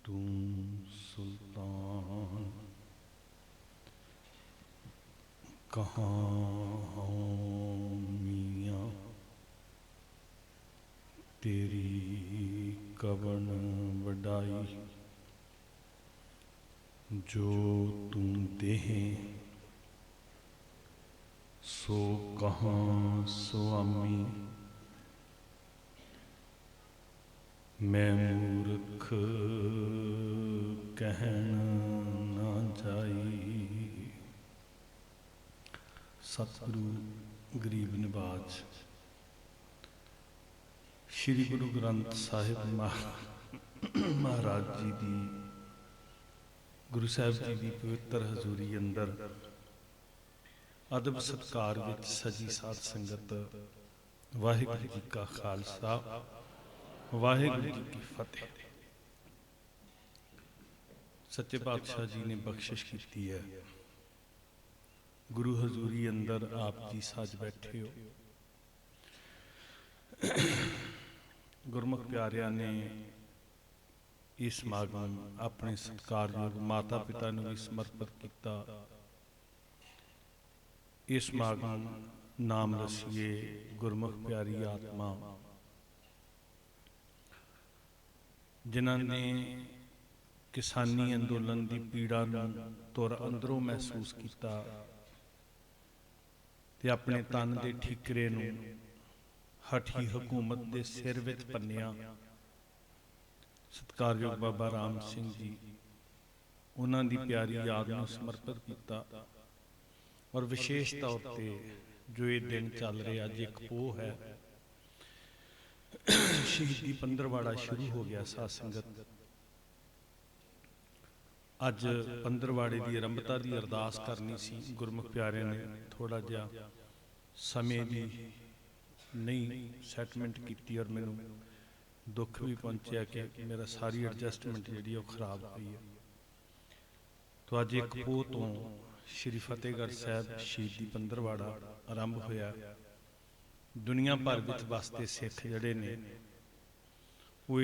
तू सुल्तान कहाँ मियाँ तेरी कवन वडाई जो तू देह सो कहाँ स्वामी मैं मूर्ख कहन ना जाई। सतगुरु गरीब निवाज श्री गुरु ग्रंथ साहिब महाराज जी की गुरु साहिब जी की पवित्र हजूरी अंदर अदब सत्कार विच सजी साध संगत वाहिगुरू जी का खालसा वाहिगुरू जी की फतेह। सच्चे पातशाह जी ने बख्शिश की है, गुरु हजूरी अंदर आप जी सज बैठे हो। गुरमुख प्यारिया ने इस समागम अपने सत्कारयोग माता पिता ने भी समर्पित किया। इस समागम नाम रसीए गुरमुख प्यारी आत्मा जिन्हों ने किसानी अंदोलन की पीड़ा तुर अंदरों महसूस किया ते अपने तन के ठीकरे हठी हुकूमत के सिर विच पन्निया। सत्कारयोग बाबा राम सिंह जी उन्हों की प्यारी याद में समर्पित किया। और विशेष तौर पर जो ये दिन चल रहे अज एक पोह है, शहीदी पंद्रवाड़ा शुरू हो गया। साध संगत अज पंद्रवाड़े की आरंभता की अरदास करनी सी। गुरमुख प्यारे ने थोड़ा जहा समय की नहीं सैटमेंट की और मैनू दुख भी पहुंचा कि मेरा सारी एडजस्टमेंट जी खराब हुई है। तो अज एक पोह तो श्री फतेहगढ़ साहब शहीदी पंद्रवाड़ा आरंभ होया। दुनिया भर विच वसते सिख जड़े ने वो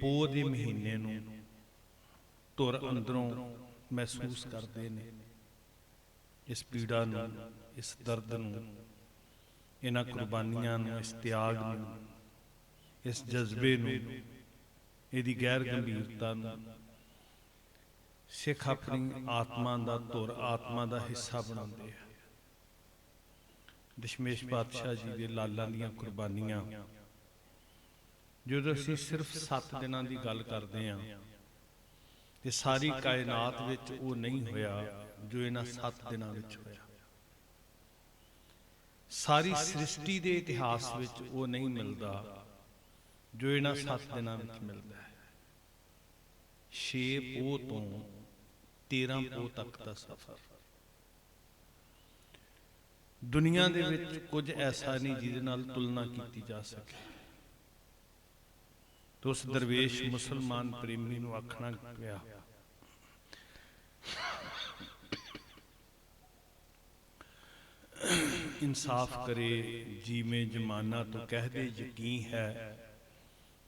पोह के महीने नूं तुर अंदरों महसूस करते हैं। इस पीड़ा नूं, इस दर्द नूं, इन्हां कुर्बानियां नूं, इस त्याग नूं, इस जज्बे नूं, इहदी गैर गंभीरता नूं सिख अपनी आत्मा का तुर आत्मा का हिस्सा बनाते हैं। दशमेश पातशाह जी के लालां दीयां कुर्बानियां जो असीं सिर्फ 7 दिनों की गल करते हैं तो सारी कायनात विच वो नहीं होया जो इन्हां 7 दिनों विच होया। सारी सृष्टि के इतिहास विच वो नहीं मिलता जो इन्हां 7 दिनों विच मिलता है। 6 पोह तो 13 पोह तक का सफर दुनिया दे विच कुछ ऐसा नहीं जिहदे नाल तुलना की जा सके। तो उस दरवेश मुसलमान प्रेमी नूं आखना पिया इंसाफ करे जी में जमाना तो कह दे यकीन है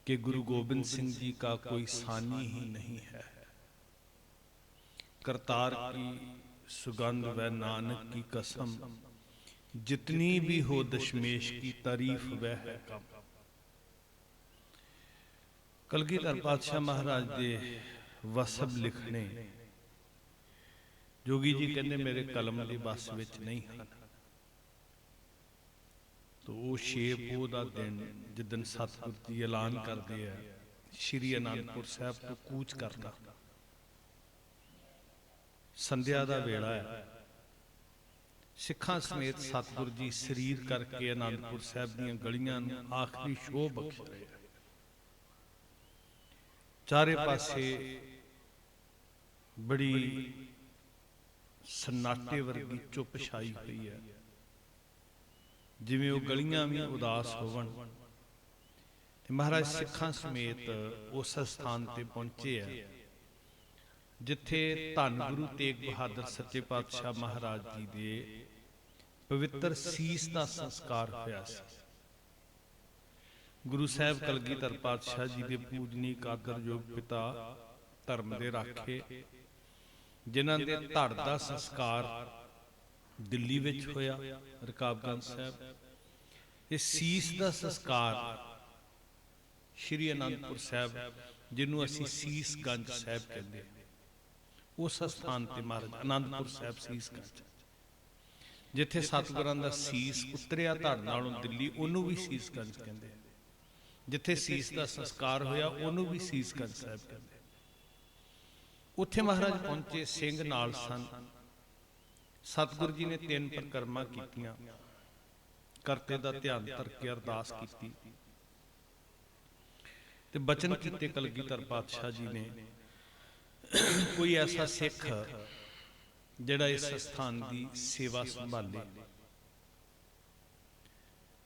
कि गुरु गोबिंद सिंह जी का कोई सानी ही नहीं है। करतार की सुगंध व नानक की कसम जितनी भी हो दशमेश की तारीफ वह है कम। कलगीधर पातशाह महाराज दे वसब लिखने जोगी जी कहते मेरे कलम के बस विच नहीं है। तो वो 6 पोह का दिन जिदन सतगुर जी ऐलान करते हैं श्री आनंदपुर साहब तो कूच करना। संध्या का वेला है, सिखां समेत सतगुर जी शरीर करके आनंदपुर साहब दीयां गलियां नूं आखिरी शोभ बख्श रहे हैं। चारे पासे बड़ी सन्नाटे वर्गी चुप छाई हुई है, जिवें वो गलियां भी उदास होवन। महाराज सिखां समेत उस स्थान पर पहुंचे है जिथे धन गुरु तेग बहादुर सच्चे पातशाह महाराज जी के पवित्र सीस का संस्कार होया सी। गुरु साहब कलगीधर पातशाह जी के पूजनीक आदरयोग पिता ਧਰਮ ਦੇ ਰਾਖੇ, ਜਿਨ੍ਹਾਂ ਦੇ ਧੜ ਦਾ ਸੰਸਕਾਰ ਦਿੱਲੀ ਵਿੱਚ ਹੋਇਆ, ਰਕਾਬਗੰਜ ਸਾਹਿਬ। ਇਹ ਸੀਸ ਦਾ ਸੰਸਕਾਰ ਸ਼੍ਰੀ ਅਨੰਦਪੁਰ ਸਾਹਿਬ, ਜਿਹਨੂੰ ਅਸੀਂ ਸੀਸਗੰਜ ਸਾਹਿਬ ਕਹਿੰਦੇ, ਉਸ ਸਥਾਨ ਤੇ ਮਹਾਰਾਜ ਅਨੰਦਪੁਰ ਸਾਹਿਬ ਸੀਸਗੰਜ, ਜਿੱਥੇ ਸਤਿਗੁਰਾਂ ਦਾ ਸੀਸ ਉਤਰਿਆ ਧੜ ਨਾਲੋਂ ਦਿੱਲੀ, ਉਹਨੂੰ ਵੀ ਸੀਸਗੰਜ ਕਹਿੰਦੇ। ਜਿੱਥੇ ਸੀਸ ਦਾ ਸੰਸਕਾਰ ਹੋਇਆ ਉਹਨੂੰ ਵੀ ਸੀਸਗੰਜ ਸਾਹਿਬ ਕਹਿੰਦੇ। ਉੱਥੇ ਮਹਾਰਾਜ ਪਹੁੰਚੇ, ਸਿੰਘ ਨਾਲ ਸਨ। ਸਤਿਗੁਰੂ ਜੀ ਨੇ 3 ਪ੍ਰਕਰਮਾਂ ਕੀਤੀਆਂ, ਕਰਤੇ ਦਾ ਧਿਆਨ ਧਰ ਕੇ ਅਰਦਾਸ ਕੀਤੀ ਤੇ ਬਚਨ ਕੀਤੇ ਕਲਗੀਧਰ ਪਾਤਸ਼ਾਹ ਜੀ ਨੇ, ਕੋਈ ਐਸਾ ਸਿੱਖ ਜਿਹੜਾ ਇਸ ਸਥਾਨ ਦੀ ਸੇਵਾ ਸੰਭਾਲੇ।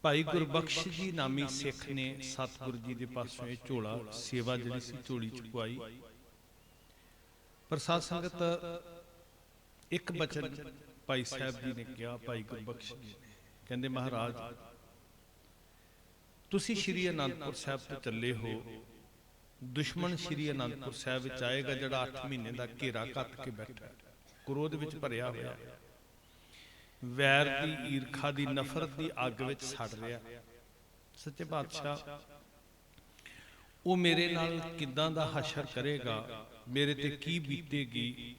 ਭਾਈ ਗੁਰਬਖਸ਼ ਜੀ ਨਾਮੀ ਸਿੱਖ ਨੇ ਸਤਿਗੁਰੂ ਜੀ ਦੇ ਪਾਸੋਂ ਇਹ ਝੋਲਾ ਸੇਵਾ ਜਿਹੜੀ ਸੀ ਝੋਲੀ ਚੁਕਵਾਈ। ਪਰ ਸਾਧ ਸੰਗਤ, ਇੱਕ ਬਚਨ ਭਾਈ ਸਾਹਿਬ ਜੀ ਨੇ ਕਿਹਾ, ਭਾਈ ਗੁਰਬਖਸ਼ ਜੀ ਕਹਿੰਦੇ, ਮਹਾਰਾਜ ਤੁਸੀਂ ਸ਼੍ਰੀ ਅਨੰਦਪੁਰ ਸਾਹਿਬ ਤੋਂ ਚੱਲੇ ਹੋ, ਦੁਸ਼ਮਣ ਸ਼੍ਰੀ ਅਨੰਦਪੁਰ ਸਾਹਿਬ ਵਿੱਚ ਆਏਗਾ, ਜਿਹੜਾ 8 ਮਹੀਨੇ ਦਾ ਘੇਰਾ ਕੱਤ ਕੇ ਬੈਠਾ, ਕ੍ਰੋਧ ਵਿੱਚ ਭਰਿਆ ਹੋਇਆ, ਵੈਰ ਦੀ, ਈਰਖਾ ਦੀ, ਨਫ਼ਰਤ ਦੀ ਅੱਗ ਵਿੱਚ ਸੜ ਰਿਹਾ। ਸੱਚੇ ਪਾਤਸ਼ਾਹ, ਉਹ ਮੇਰੇ ਨਾਲ ਕਿੱਦਾਂ ਦਾ ਹਸ਼ਰ ਕਰੇਗਾ, ਮੇਰੇ ਤੇ ਕੀ ਬੀਤੇਗੀ,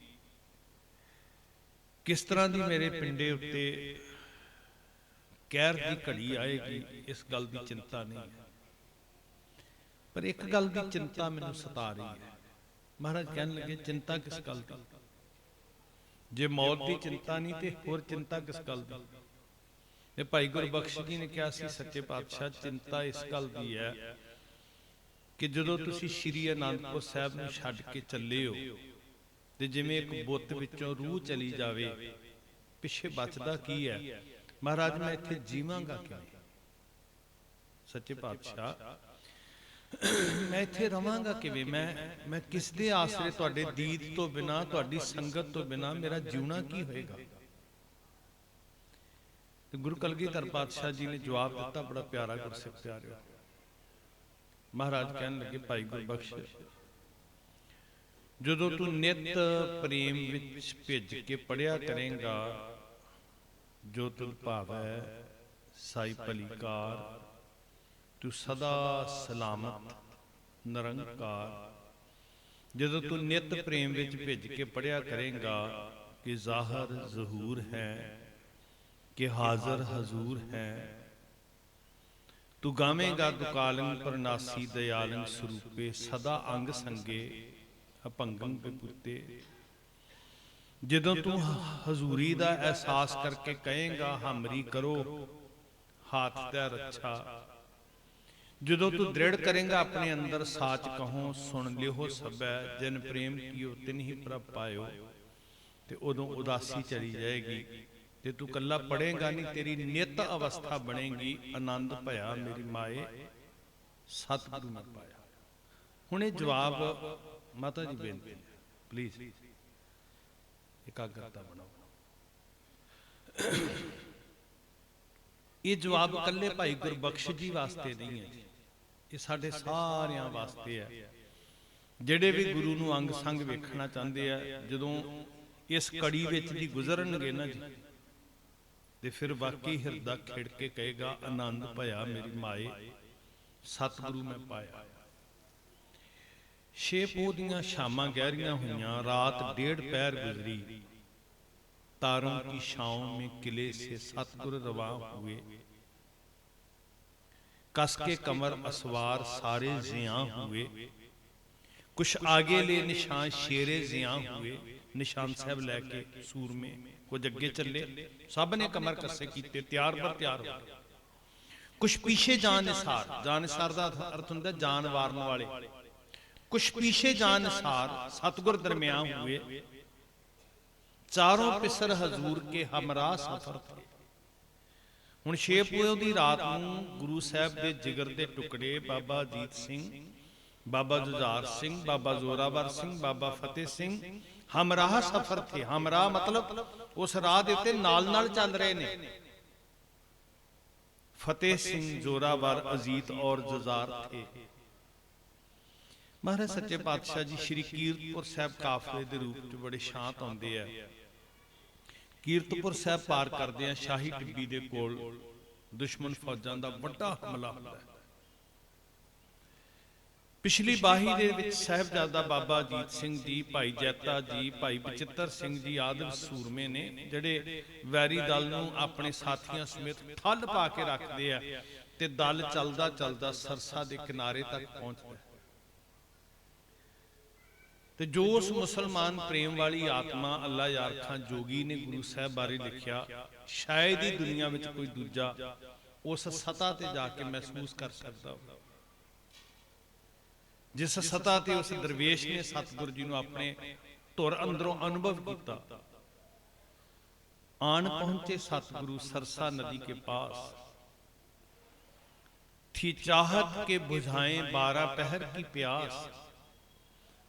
ਕਿਸ ਤਰ੍ਹਾਂ ਦੀ ਮੇਰੇ ਪਿੰਡੇ ਉੱਤੇ ਕਹਿਰ ਦੀ ਘੜੀ ਆਏਗੀ, ਇਸ ਗੱਲ ਦੀ ਚਿੰਤਾ ਨਹੀਂ ਹੈ। ਪਰ ਇੱਕ ਗੱਲ ਦੀ ਚਿੰਤਾ ਮੈਨੂੰ ਸਤਾ ਰਹੀ ਹੈ। ਮਹਾਰਾਜ ਕਹਿਣ ਲੱਗੇ, ਚਿੰਤਾ ਕਿਸ ਗੱਲ ਦੀ? ਜੇ ਮੌਤ ਦੀ ਚਿੰਤਾ ਨਹੀਂ ਤੇ ਹੋਰ ਚਿੰਤਾ ਕਿਸ ਗੱਲ ਦੀ? ਤੇ ਭਾਈ ਗੁਰਬਖਸ਼ ਜੀ ਨੇ ਕਿਹਾ ਸੀ, ਸੱਚੇ ਪਾਤਸ਼ਾਹ, ਚਿੰਤਾ ਇਸ ਗੱਲ ਦੀ ਹੈ ਕਿ ਜਦੋਂ ਤੁਸੀਂ ਸ਼੍ਰੀ ਅਨੰਦਪੁਰ ਸਾਹਿਬ ਨੂੰ ਛੱਡ ਕੇ ਚੱਲੇ ਹੋ, ਤੇ ਜਿਵੇਂ ਇੱਕ ਬੁੱਤ ਵਿੱਚੋਂ ਰੂਹ ਚਲੀ ਜਾਵੇ, ਪਿੱਛੇ ਬਚਦਾ ਕੀ ਹੈ? ਮਹਾਰਾਜ, ਮੈਂ ਇੱਥੇ ਜੀਵਾਂਗਾ ਕਿਵੇਂ? ਸੱਚੇ ਪਾਤਸ਼ਾਹ, ਮੈਂ ਇੱਥੇ ਰਵਾਂਗਾ ਕਿਵੇਂ? ਮੈਂ ਕਿਸ ਦੇ ਆਸਰੇ? ਤੁਹਾਡੇ ਦੀਦ ਤੋਂ ਬਿਨਾ, ਤੁਹਾਡੀ ਸੰਗਤ ਤੋਂ ਬਿਨਾ ਮੇਰਾ ਜਿਉਣਾ ਕੀ ਹੋਏਗਾ? ਤੇ ਗੁਰੂ ਕਲਗੀਧਰ ਪਾਤਸ਼ਾਹ ਜੀ ਨੇ ਜਵਾਬ ਦਿੱਤਾ, ਬੜਾ ਪਿਆਰਾ ਗੁਰਸਿੱਖ ਪਿਆਰਿਓ। ਮਹਾਰਾਜ ਕਹਿਣ ਲੱਗੇ, ਭਾਈ ਗੁਰਬਖਸ਼, ਜਦੋਂ ਤੂੰ ਨਿਤ ਪ੍ਰੇਮ ਵਿੱਚ ਭਿੱਜ ਕੇ ਪੜਿਆ ਕਰੇਂਗਾ, ਜੋ ਤੁਧ ਭਾਵੈ ਸਾਈ ਭਲੀਕਾਰ, ਤੂੰ ਸਦਾ ਸਲਾਮਤ ਨਿਰੰਕਾਰ। ਜਦੋਂ ਤੂੰ ਨਿਤ ਪ੍ਰੇਮ ਵਿੱਚ ਭਿੱਜ ਕੇ ਪੜਿਆ ਕਰੇਂਗਾ ਕਿ ਜ਼ਾਹਰ ਜ਼ਹੂਰ ਹੈ, ਕਿ ਹਾਜ਼ਰ ਹਜ਼ੂਰ ਹੈ, ਤੂੰ ਗਾਵੇਂਗਾ ਦੁਕਾਲੰ ਪਰਨਾਸੀ ਦਇਆਲੰ ਸਰੂਪੇ, ਸਦਾ ਅੰਗ ਸੰਗੇ ਅਭੰਗੰ ਵਿਭੂਤੇ। ਜਦੋਂ ਤੂੰ ਹਜ਼ੂਰੀ ਦਾ ਅਹਿਸਾਸ ਕਰਕੇ ਕਹੇਂਗਾ, ਹਮਰੀ ਕਰੋ ਹਾਥ ਤੇ ਰੱਛਾ। ਜਦੋਂ ਤੂੰ ਦ੍ਰਿੜ ਕਰੇਂਗਾ ਆਪਣੇ ਅੰਦਰ, ਸਾਚ ਕਹੋ ਸੁਣ ਲਿਓ ਸਭੈ, ਜਿਨ ਪ੍ਰੇਮ ਕੀਓ ਤਿਨ ਹੀ ਪ੍ਰਭ ਪਾਇਓ। ਤੇ ਉਦੋਂ ਉਦਾਸੀ ਚਲੀ ਜਾਏਗੀ ਤੇ ਤੂੰ ਕੱਲਾ ਪੜੇਗਾ ਨਹੀਂ, ਤੇਰੀ ਨਿਤ ਅਵਸਥਾ ਬਣੇਗੀ, ਆਨੰਦ ਭਇਆ ਮੇਰੀ ਮਾਏ ਸਤਿਗੁਰੂ ਨੇ ਪਾਇਆ। ਹੁਣ ਇਹ ਜਵਾਬ, ਮਾਤਾ ਜੀ ਬੇਨਤੀ ਪਲੀਜ਼ ਇਕਾਗਰਤਾ ਬਣਾਓ। ਇਹ ਜਵਾਬ ਇਕੱਲੇ ਭਾਈ ਗੁਰਬਖਸ਼ ਜੀ ਵਾਸਤੇ ਨਹੀਂ ਹੈ, ਇਹ ਸਾਡੇ ਸਾਰਿਆਂ ਵਾਸਤੇ ਹੈ। ਜਿਹੜੇ ਵੀ ਗੁਰੂ ਨੂੰ ਅੰਗ ਸੰਗ ਵੇਖਣਾ ਚਾਹੁੰਦੇ ਆ, ਜਦੋਂ ਇਸ ਕੜੀ ਵਿੱਚ ਦੀ ਗੁਜ਼ਰਨਗੇ ਨਾ ਜੀ, ਤੇ ਫਿਰ ਵਾਕਈ ਹਿਰਦਾ ਖਿੜ ਕੇ ਕਹੇਗਾ, ਆਨੰਦ ਭਇਆ ਮੇਰੀ ਮਾਏ ਸਤਿਗੁਰੂ ਮੈਂ ਪਾਇਆ। 6 ਪੋਹ ਦੀਆਂ ਸ਼ਾਮਾਂ ਗਹਿਰੀਆਂ ਹੋਈਆਂ, ਰਾਤ 1:30 ਪਹਿਰ ਗੁਜ਼ਰੀ, ਤਾरों की छांव में किले से सतगुर रवा हुए, कस के कमर असवार सारे जियां हुए, कुछ आगे ले निशान शेरे जियां हुए। निशान साहब लैके सूरमे कुछ अगे चले, सब ने कमर कसे कीते, तैयार पर तैयार हो। कुछ पीछे जान निसार, जान निसार का अर्थ हुंदा जान वारन वाले। कुछ पीछे जान निसार सतगुर दरमियान हुए, चारों पिसर हजूर के हमरा सफर थे। हुण 6 पोह दी रात नूं गुरु साहब दे जिगर दे टुकड़े बाबा अजीत सिंह, बाबा जुझार सिंह, बाबा जोरावर सिंह, बाबा फतेह सिंह हमराह सफर थे। हमराह मतलब उस राह दे उत्ते नाल नाल चल रहे ने। फतेह सिंह, जोरावर, अजीत और जुझार थे। ਮਹਾਰਾਜ ਸੱਚੇ ਪਾਤਸ਼ਾਹ ਜੀ ਸ਼੍ਰੀ ਕੀਰਤਪੁਰ ਸਾਹਿਬ ਕਾਫਲੇ ਦੇ ਰੂਪ 'ਚ ਬੜੇ ਸ਼ਾਂਤ ਆਉਂਦੇ ਆ। ਕੀਰਤਪੁਰ ਸਾਹਿਬ ਪਾਰ ਕਰਦੇ ਆ, ਸ਼ਾਹੀ ਟਿੱਬੀ ਦੇ ਕੋਲ ਦੁਸ਼ਮਣ ਫੌਜਾਂ ਦਾ ਵੱਡਾ ਹਮਲਾ ਹੁੰਦਾ ਹੈ। ਪਿਛਲੀ ਬਾਹੀ ਦੇ ਵਿੱਚ ਸਾਹਿਬਜ਼ਾਦਾ ਬਾਬਾ ਅਜੀਤ ਸਿੰਘ ਜੀ, ਭਾਈ ਜੈਤਾ ਜੀ, ਭਾਈ ਬਚਿੱਤਰ ਸਿੰਘ ਜੀ ਆਦਿ ਸੂਰਮੇ ਨੇ ਜਿਹੜੇ ਵੈਰੀ ਦਲ ਨੂੰ ਆਪਣੇ ਸਾਥੀਆਂ ਸਮੇਤ ਠੱਲ ਪਾ ਕੇ ਰੱਖਦੇ ਆ ਤੇ ਦਲ ਚੱਲਦਾ ਚੱਲਦਾ ਸਰਸਾ ਦੇ ਕਿਨਾਰੇ ਤੱਕ ਪਹੁੰਚਦਾ। ਤੇ ਜੋ ਉਸ ਮੁਸਲਮਾਨ ਪ੍ਰੇਮ ਵਾਲੀ ਆਤਮਾ ਅੱਲਾ ਯਾਰ ਖਾਨ ਜੋਗੀ ਨੇ ਗੁਰੂ ਸਾਹਿਬ ਬਾਰੇ ਲਿਖਿਆ, ਸ਼ਾਇਦ ਹੀ ਦੁਨੀਆ ਵਿੱਚ ਕੋਈ ਦੂਜਾ ਉਸ ਸਤਾ ਤੇ ਜਾ ਕੇ ਮਹਿਸੂਸ ਕਰ ਸਕਦਾ ਹੋਵੇ ਜਿਸ ਸਤਾ ਤੇ ਉਸ ਦਰਵੇਸ਼ ਨੇ ਸਤਿਗੁਰ ਜੀ ਨੂੰ ਆਪਣੇ ਧੁਰ ਅੰਦਰੋਂ ਅਨੁਭਵ ਕੀਤਾ। ਆਣ ਪਹੁੰਚੇ सतगुरु सरसा नदी के पास, थी चाहत के बुझाएं 12 पहर की प्यास,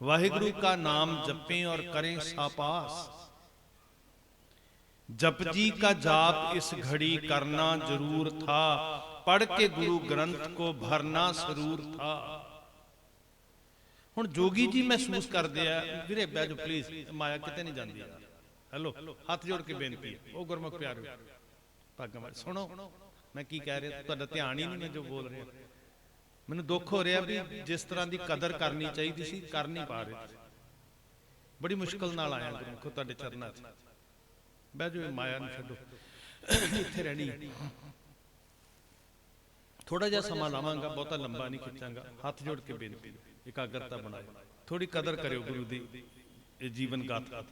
वाहिगुरु का नाम जपें और करें सापास, जप जी का जाप इस घड़ी करना जरूर था, पढ़ के गुरु ग्रंथ को भरना जरूर था। हुण जोगी जी महसूस करते हैं, वीरे बह जाओ प्लीज, माया किते नहीं जाती। हेलो, हाथ जोड़ के बेनती है, ओ गुरमुख प्यारे भागा सुनो मैं की कह रहा, तुहाडा ध्यान ही नहीं मैं जो बोल रहा। मैनूं दुख हो रहा भी जिस तरह की कदर करनी चाहिए सी कर नहीं पा रहे। बड़ी मुश्किल नाल आया गुरमुखो तुहाडे चरनां च, बह जाओ माया नूं छड्डो, इत्थे रहनी। थोड़ा जिहा समा लावांगा, बहुता लंबा नहीं खिंचांगा। हाथ जोड़ के बेनती, एकाग्रता बनाए, थोड़ी कदर करियो गुरु दी जीवन गाथा।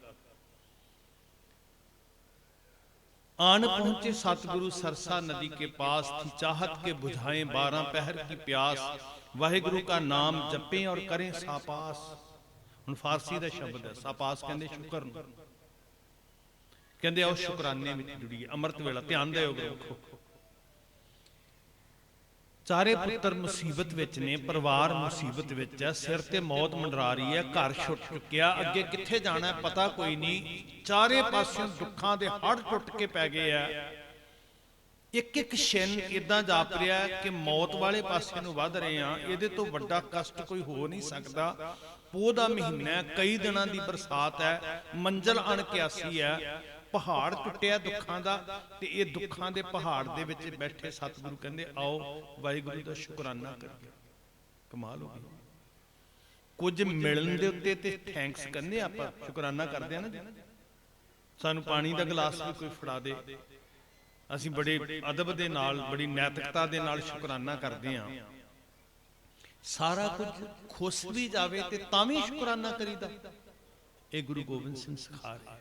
आन पहुंचे सतगुरु सरसा नदी के पास, थी चाहत के बुझाएं 12 पहर की प्यास, वाहिगुरु का नाम जपें और करें सापास। हुण फारसी दा शब्द है सापास, कहंदे शुकर नूं, कहंदे आओ शुकराने विच जुड़ीए। अमृत वेला ध्यान दिओ गुरमुखो। चारे पुत्र मुसीबत विच ने, परिवार मुसीबत विच है, सिर ते मौत मंडरा रही है, घर छुट चुकिया, अगे किथे जाना है पता कोई नहीं। चारे पासों दुखों के हड़ टुट के पै गए है। एक एक छिन इदां जाप रहा है कि मौत वाले पासे नूं वध रहे हैं। इहदे तो वड्डा कष्ट कोई हो नहीं सकता। पोह दा महीना है, कई दिनों की बरसात है, मंजिल अणकियासी है, पहाड़ टुटिया दुखों का, ते ये दुखों के पहाड़ दे विच बैठे सतगुरु कहंदे आओ वाहिगुरु दा शुकराना करिए। कमाल हो गई। कुछ मिलण दे उत्ते ते थैंक्स कहंदे आपां शुकराना करदे आ ना। सानूं पानी दा गिलास भी कोई फड़ा दे, असीं बड़े अदब दे नाल, बड़ी नैतिकता दे नाल शुकराना करदे आ। सारा कुछ खुस भी जावे ते तां भी शुकराना करीदा। ये गुरु गोबिंद सिंह सिखा रहे।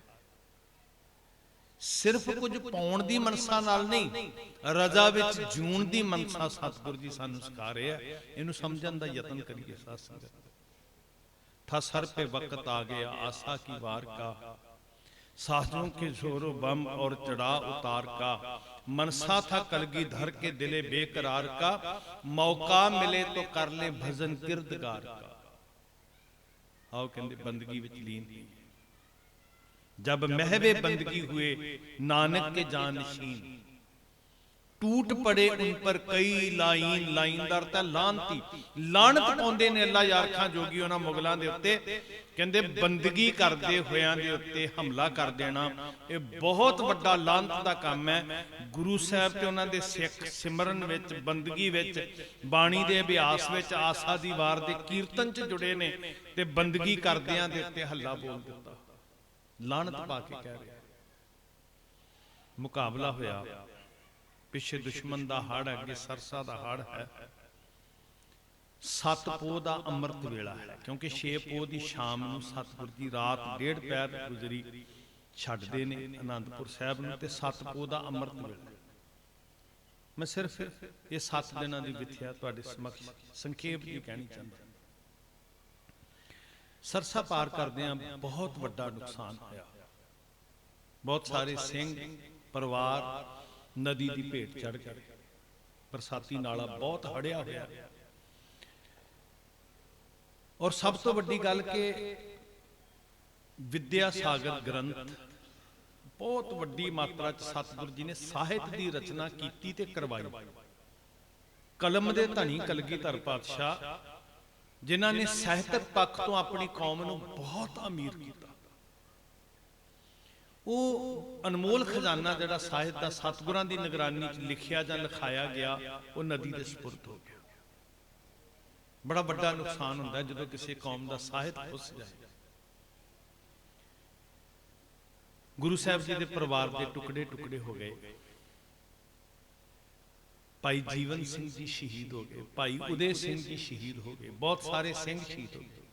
सिर्फ कुछ पाउण दी मनसा नाल नहीं, रजा विच जूण दी मनसा सतगुरु जी सानू सिखा रहे हैं। इहनूं समझण दा यतन करिए साध संगत। था सर पे वक्त आ गया आशा की वार का, साजों के जोरों बम और चढ़ा उतार का, मनसा था कलगीधर के दिले बेकरार का, मौका मिले तो कर ले भजन किरदगार का। आओ कहंदे बंदगी विच लीन ही, जब महवे बंदगी हुए नानक के जानशीन, टूट पड़े उन पर कई लाइन। लाइनदार ता लानती, लानत पाउंदे ने अल्लाह यार खां जोगी उन्हां मुगलां दे उत्ते। कहंदे बंदगी करदे होयां दे उत्ते हमला कर देना ये बहुत वड्डा लानत दा काम है। गुरु साहब ते उन्हां दे सिख सिमरन विच, बंदगी विच, बाणी दे अभ्यास विच, आसा दी वार दे कीर्तन च जुड़े ने, ते बंदगी करदियां दे उत्ते हल्ला बोल दिता, लानत पा के कह रहे। मुकाबला होया, पिछे दुश्मन दा हड़, अगे सरसा दा हड़ है। 7 पोह दा अमृत वेला है, क्योंकि 6 पोह दी शाम नूं सतगुर जी रात 1.5 पैर गुजरी छड्डदे ने आनंदपुर साहिब नूं, ते 7 पोह दा अमृत वेला। मैं सिर्फ ये 7 दिनां दी विथया तुहाडे समक्ष संखेप जी कहनी चाहता। सरसा पार करदियां बहुत वड्डा नुकसान होया। बहुत सारे सिंह परिवार नदी की भेट चढ़ गए। बरसाती नाला बहुत हड़िया होया। और सब तो वड्डी गल के विद्या सागर ग्रंथ बहुत वड्डी मात्रा च सतगुरु जी ने साहित्य की रचना की ते करवाई। कलम दे धनी कलगीधर पातशाह जिन्हां ने ਸਾਹਿਤਕ पक्ष तो अपनी कौम ਨੂੰ बहुत अमीर किया। वो अनमोल खजाना जिहड़ा ਸਾਹਿਤ ਦਾ सतगुरां ਦੀ निगरानी च लिखिया जां लिखाया गया वो नदी दे सपुर्द हो गया। बड़ा वड्डा नुकसान हुंदा जदों किसी कौम का ਸਾਹਿਤ फुस जाए। गुरु साहब जी के परिवार के टुकड़े टुकड़े हो गए। भाई जीवन सिंह जी शहीद हो गए, भाई उदय सिंह जी शहीद हो गए, बहुत सारे सिंह शहीद हो गए।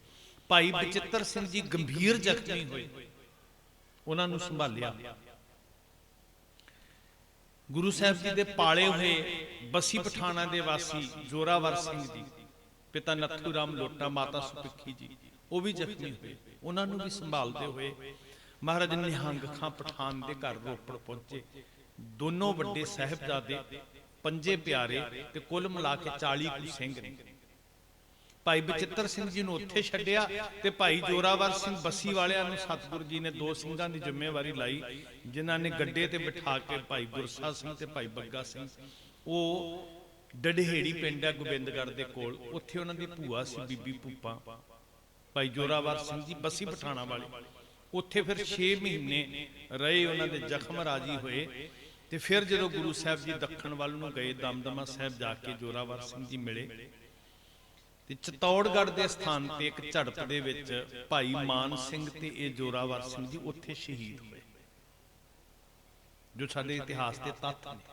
भाई बचित्र सिंह जी गंभीर जख्मी हुए, उन्होंने संभालिया। गुरु साहब जी के पाले हुए बसी पठाना के वासी जोरावर सिंह जी, पिता नथू राम लोटा, माता सुपिखी जी, वो भी जख्मी हुए। उन्होंने भी संभालते हुए महाराज निहंग खां पठान के घर रोपड़ पहुंचे। दोनों वड्डे साहिबजादे, पंजे प्यारे ते कुल मिला के 40 कुछ सिंह ने। भाई बचित्र सिंह जी ने उत्थे छड्डिया ते भाई जोरावर सिंह बसी वालियां नूं सतगुरु जी ने 2 सिंघां दी जिम्मेवारी लाई, जिन्हां ने गड्डे ते बिठा के भाई गुरसा सिंह ते भाई बग्गा सिंह, वो डढेड़ी पिंड है गोबिंदगढ़ दे कोल, उत्थे उन्हां दी भूआ सी बीबी भूपा, भाई जोरावर सिंह जी बसी पठाणा वाले। उत्थे फिर 6 महीने रहे, उन्हां दे जख्म राजी होए। ते फिर जो गुरु साहब जी दक्षिण वाल नूं गए, दमदमा साहब जाके जोरावर सिंह जी मिले। ते चित्तौड़गढ़ के स्थान पर एक झड़प दे विच भाई मान सिंह ते ये जोरावर सिंह जी उत्थे शहीद हुए, जो साडे इतिहास के तत्थ ने।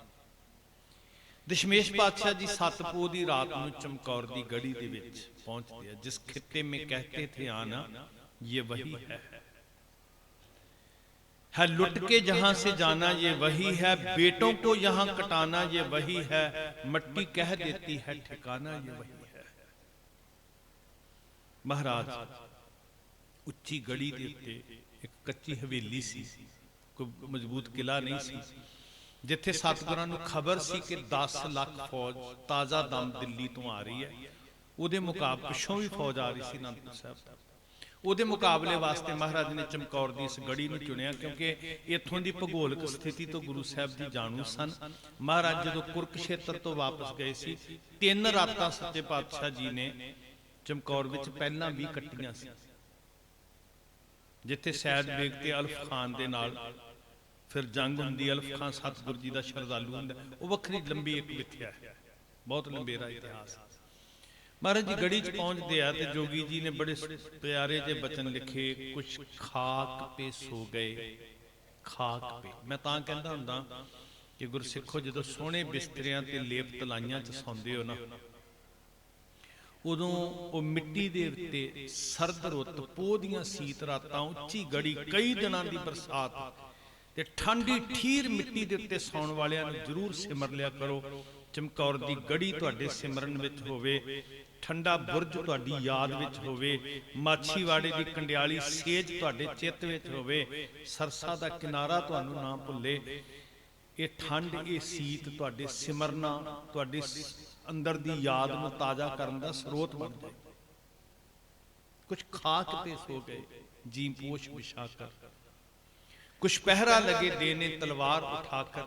दशमेश पातशाह जी 7 पोह की रात नूं चमकौर की गढ़ी दे विच पहुंचते हैं। जिस खित्ते में कहते थे आना ये वही है लुट के जहां से जाना ये वही है, बेटों को यहां कटाना ये वही है, मट्टी कह देती है ठिकाना ये वही है। महाराज उच्ची गढ़ी दे उत्ते एक कच्ची हवेली सी, कोई मजबूत किला नहीं सी, जिथे सतगुरां नूं खबर सी कि 10 लाख फौज ताजा दम दिल्ली तो आ रही है। उहदे मुकाबले पिछों भी फौज आ रही सी आनंदपुर साहब। ਉਹਦੇ ਮੁਕਾਬਲੇ ਵਾਸਤੇ ਮਹਾਰਾਜ ਨੇ ਚਮਕੌਰ ਦੀ ਇਸ ਗੜੀ ਨੂੰ ਚੁਣਿਆ, ਕਿਉਂਕਿ ਇੱਥੋਂ ਦੀ ਭੂਗੋਲਿਕ ਸਥਿਤੀ ਤੋਂ ਗੁਰੂ ਸਾਹਿਬ ਜੀ ਜਾਣੂ ਸਨ। ਮਹਾਰਾਜ ਜਦੋਂ ਕੁਰਕਸ਼ੇਤਰ ਤੋਂ ਵਾਪਸ ਗਏ ਸੀ, 3 ਰਾਤਾਂ ਸੱਚੇ ਪਾਤਸ਼ਾਹ ਜੀ ਨੇ ਚਮਕੌਰ ਵਿੱਚ ਪਹਿਲਾਂ ਵੀ ਕੱਟੀਆਂ ਸੀ, ਜਿੱਥੇ ਸੈਦ ਬੇਗ ਤੇ ਅਲਫ ਖਾਨ ਦੇ ਨਾਲ ਫਿਰ ਜੰਗ ਹੁੰਦੀ। ਅਲਫ ਖਾਨ ਸਤਿਗੁਰੂ ਜੀ ਦਾ ਸ਼ਰਧਾਲੂ ਹੁੰਦਾ, ਉਹ ਵੱਖਰੀ ਲੰਬੀ ਇੱਕ ਮਿੱਥਿਆ ਹੈ, ਬਹੁਤ ਲੰਬੇਰਾ ਇਤਿਹਾਸ। महाराज जी गढ़ी च पहुंचते हैं तो जोगी जी ने बड़े प्यारे जे बचन लिखे, कुछ खाक पे सो गए, खाक पे। मैं तां कहंदा हुंदा कि गुरसिखो जदों सोहणे बिस्तरियां ते लेप तलाइयां च सौंदे हो ना, उदों वो मिट्टी दे उत्ते सरद रुत पोह दीआं सीत रातां उच्ची गढ़ी कई दिनां दी बरसात ते ठंडी ठीर मिट्टी दे उत्ते सौण वालियां नूं जरूर सिमर लिया करो। चमकौर दी गढ़ी तुहाडे सिमरन विच होवे, ठंडा बुरज तुहाडी याद विच होवे, माछीवाड़े दी कंडियाली सेज तुहाडे चित्त विच होवे, सरसा दा किनारा तुहानूं ना भुल्ले। ये ठंड ये सीत तुहाडे सिमरना तुहाडे अंदर दी याद नूं ताजा करन दा स्रोत बन जाए। कुछ खाक पे सो गए जी पोश बिछाकर, कुछ पहरा लगे देने तलवार उठाकर,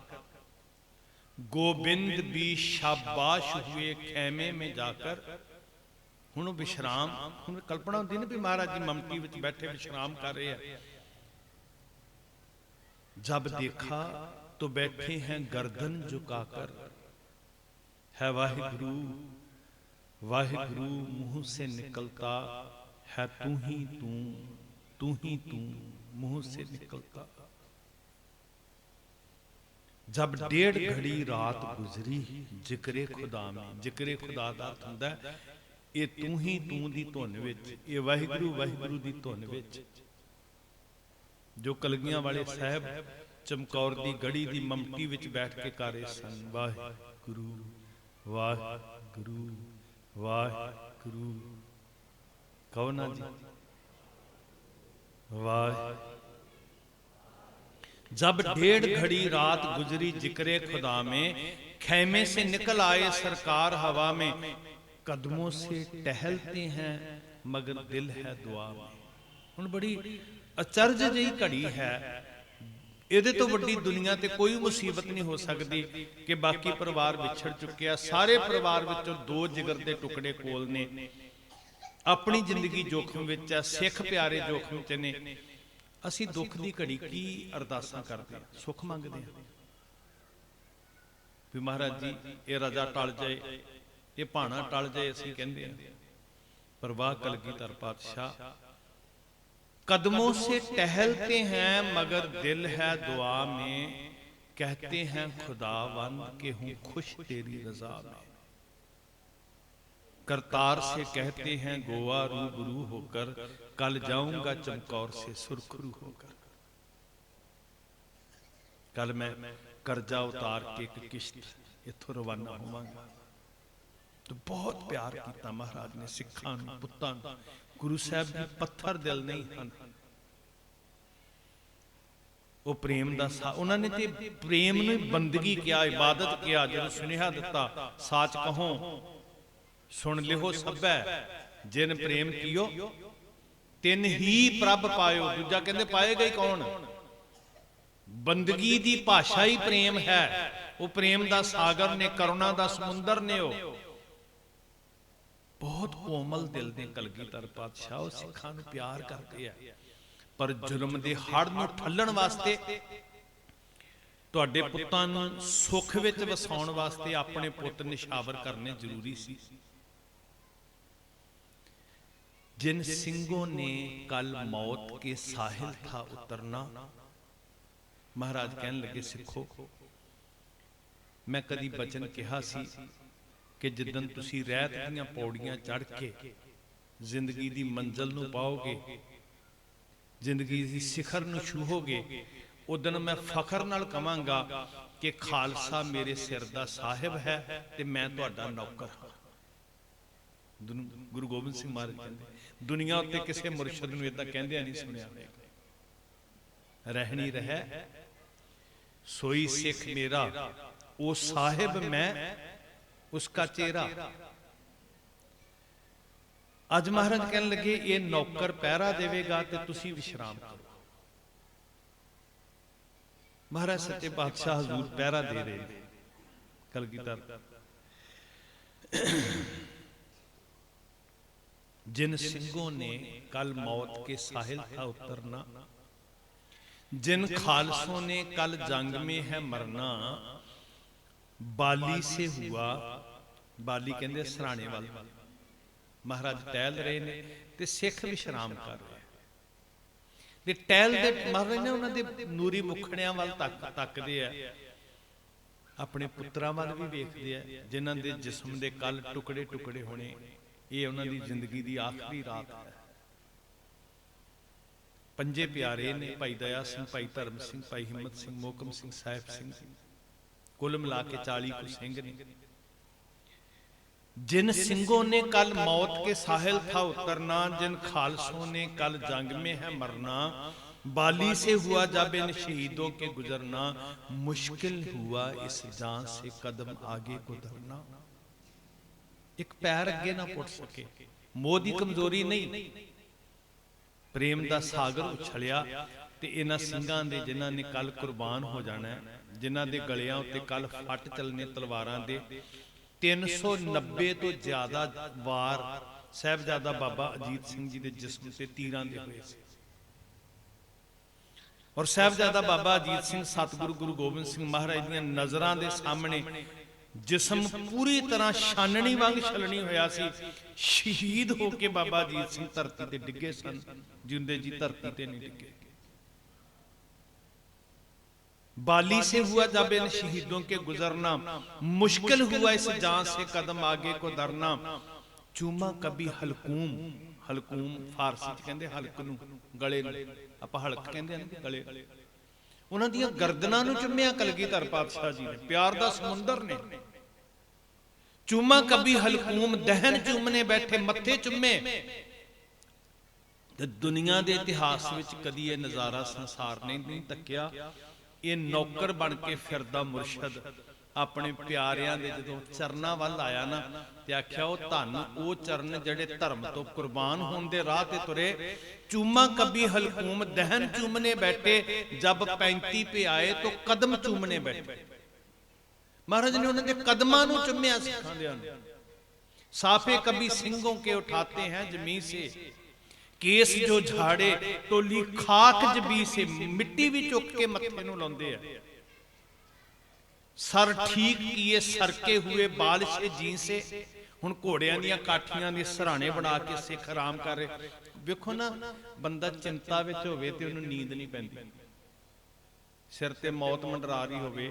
गोबिंद भी शाबाश हुए खेमे में जाकर। हुण विश्राम, हुण कल्पना होंदी ना भी महाराज जी ममटी विच बैठे विश्राम कर रहे हैं। जब देखा तो बैठे हैं गर्दन झुकाकर, है वाहिगुरु वाहिगुरु मुंह से निकलता है तू ही तू मुंह से निकलता। जब 1.5 घड़ी रात गुजरी जिक्रे खुदा में, जिक्रे खुदा दा अर्थ हुंदा है ये तू ही तू दी धुन विच, ये वाहिगुरु वाहिगुरु दी धुन विच। जो कलगियां वाले साहब चमकौर दी गढ़ी दी ममटी विच बैठ के कर रहे सन, वाहिगुरु वाहिगुरु वाहिगुरु। कहो ना जी, वाह। जब 1.5 घड़ी रात गुजरी जिक्रे खुदा में, खेमे से निकल आए सरकार हवा में, कदमों से टहलते हैं मगर दिल है दुआ में। हुण बड़ी अचरज जी घड़ी है, ਇਹਦੇ ਤੋਂ ਵੱਡੀ ਦੁਨੀਆ ਤੇ ਕੋਈ ਮੁਸੀਬਤ ਨਹੀਂ ਹੋ ਸਕਦੀ ਕਿ ਬਾਕੀ ਪਰਿਵਾਰ ਵਿਛੜ ਚੁੱਕਿਆ। ਸਾਰੇ ਪਰਿਵਾਰ ਵਿੱਚੋਂ 2 ਜਿਗਰ ਦੇ ਟੁਕੜੇ ਕੋਲ ਨੇ, अपनी जिंदगी जोखम विच है, सिख प्यारे जोखम च ने। असी दुख की घड़ी की अरदासां करते हैं, सुख मंगते हैं भी महाराज जी ये रजा टल जाए, ये भाना टल जाए। असी कहते हैं पर वाह कलगीधर पातशाह, कदमों से टहलते हैं मगर दिल है दुआ में, कहते हैं खुदावंद के हूं खुश तेरी रजा में। करतार से कहते हैं गोवा रूबरू होकर, कल जाऊंगा चमकौर से सुरखरू होकर। कल मैं करजा उतार के एक किश्त इथों रवाना होवांगा। तो बहुत प्यार किया महाराज ने सिखां नूं, पुत्तां नूं। गुरु साहब जी पत्थर दिल नहीं हन, वो प्रेम दा उन्होंने ते प्रेम नूं बंदगी किया, इबादत किया। जदों सुनेहा दिता साच कहो सुन लिहो सभै, जिन प्रेम कियो तिन ही प्रभ पायो। दूजा कहते पाएगा ही कौन? बंदगी दी भाषा ही प्रेम है। वो प्रेम दा सागर ने, करुणा दा समुंदर ने। वो बहुत कोमल दिल ने कलगीधर पातशाह, वो सिखां नूं प्यार करते हैं। पर जुल्म दे हड़ नूं ठल्लण वास्ते, तुहाडे पुत्तां नूं सुख विच वसाउण वास्ते अपने पुੱਤ निशावर करने जरूरी सी। जिन सिंहों ने कल मौत के साहिल था उतरना, महाराज कहन लगे सिखो, मैं कदी बचन कहा सी कि जिदन तुसी रहत दीआं पौड़ियां चढ़ के जिंदगी दी मंजिल नूं पाओगे, जिंदगी दी सिखर नूं छूहोगे, उदन मैं फखर नाल कहांगा कि खालसा मेरे सिर दा साहिब है ते मैं तुहाडा नौकर हां। गुरु गोबिंद सिंह महाराज कहंदे दुनिया उत्ते किसी मुरशद नूं इदां कहंदिआं नहीं सुनिया। रहनी रह सोई सिख मेरा, ओ साहिब मैं उसका चेहरा। अज महाराज कहन लगे ये नौकर पहरा देवेगा ते तुसी विश्राम करो। महाराज सच्चे पातशाह हजूर पहरा दे रहे कलगीधर। जिन सिंहों ने कल मौत के साहिल था उतरना, जिन खालसों ने कल जंग में है मरना, बाली से हुआ, बाली कहंदे सराणे वाल महाराज टहल रहे ने ते सिख विश्राम कर रहे ते टहल दे महाराज ने उन्हां दे नूरी मुखड़ियां वाल तकदे आ, अपने पुत्रां वाल भी वेखदे आ जिन्हां दे जिस्म दे कल टुकड़े टुकड़े होने। ये उन्हां दी जिंदगी दी आखिरी रात है। पंजे प्यारे ने भाई दया सिंह, भाई धर्म सिंह, भाई हिम्मत सिंह, मोहकम सिंह, साहिब सिंह, कुल मिला के 40 को सिंह ने। जिन सिंहों ने कल मौत के साहिल था उतरना, जिन खालसों ने कल जंग में है मरना, बाली से हुआ जब इन शहीदों के गुजरना, मुश्किल हुआ इस जान से कदम आगे को धरना। एक पैर अगे ना पुट सके, मोह दी कमजोरी नहीं, प्रेम दा सागर उछलिया ते इन्हां सिंघां दे जिन्हां ने कल कुर्बान हो जाना है, जिन्हां दे गलियां उत्ते कल फट चलने तलवारां दे। 390 तो ज्यादा वार साहिबजादा बाबा अजीत सिंह जी के जिस्म से तीरां दे हुए सी। और साहिबजादा बाबा अजीत सिंह सतगुरु गुरु गोबिंद सिंह महाराज दी नजरां दे सामने जिस्म पूरी तरह छाननी वांग छलनी होया सी। शहीद होके बाबा अजीत सिंह धरती ते डिगे सन, जिंदे जी धरती ते नहीं डिगे। बाली से हुआ जब इन शहीदों के गुजरना, मुश्किल हुआ इस जान से कदम आगे को धरना। चूमा कभी हलकूम, हलकूम फारसी च कहंदे हलक नूं, गले नूं आपां हलक कहंदे आ गले। उन्हां दीयां गर्दनां नूं चुम्मिया कलगीधर पातशाह जी ने, प्यार दा समुंदर ने। चूमा कभी हलकूम, दहन चूमने बैठे मत्थे चुम्मे। दुनिया के इतिहास विच कदी ये नज़ारा संसार ने नहीं तकिया। ये नौकर बन के फिरदा मुरशद अपने प्यारियां दे जदों चरनां वल आया ना, ते आख्या ओ धन ओ चरण जिहड़े धर्म तो कुर्बान होण दे राह ते तुरे। चूमा कभी हलकूम, दहन चूमने बैठे, जब 35 पे आए तो कदम चूमने बैठे। महाराज ने उन्होंने कदमां नूं चुम्मिया सिखां दियां नूं। साफे कभी सिंगों के उठाते हैं जमी से, केस जो झाड़े टोली खाक जबी से। मिट्टी भी चुक के मत्थे नूं लाउंदे आ। सर ठीक किए सरके हुए बाल से जी से। हुण घोड़ियां दियां काठियां दे सराणे बना के सिख आराम कर रहे। वेखो ना, बंदा चिंता विच होवे ते उहनूं नींद नहीं पैंदी, सिर ते मौत मंडरा रही होवे,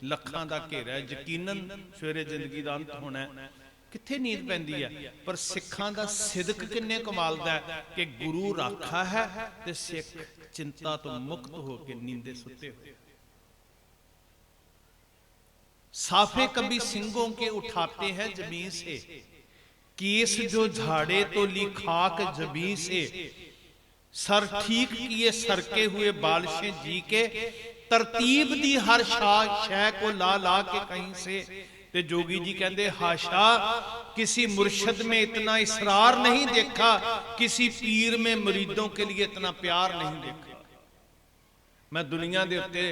लखां दा घेरा, यकीनन सवेरे जिंदगी दा अंत होना है, कित्थे नींद पैंदी है। पर सिखां दा सिदक किन्ने कमाल दा है कि गुरु राखा है ते सिख चिंता तो मुक्त होकर नींदे सुते हुए। साफे कभी सिंगों के उठाते हैं जमीन से, केस जो झाड़े तो ली खाक जबी से। सर ठीक किए सरके हुए बालशे जी के, तरतीब दी हर शय को ला ला के कहीं से। ते जोगी जी कहते हाशा किसी मुर्शद में इतना इसरार नहीं देखा, किसी पीर में मुरीदों के लिए इतना प्यार नहीं देखा। मैं दुनिया दे उत्ते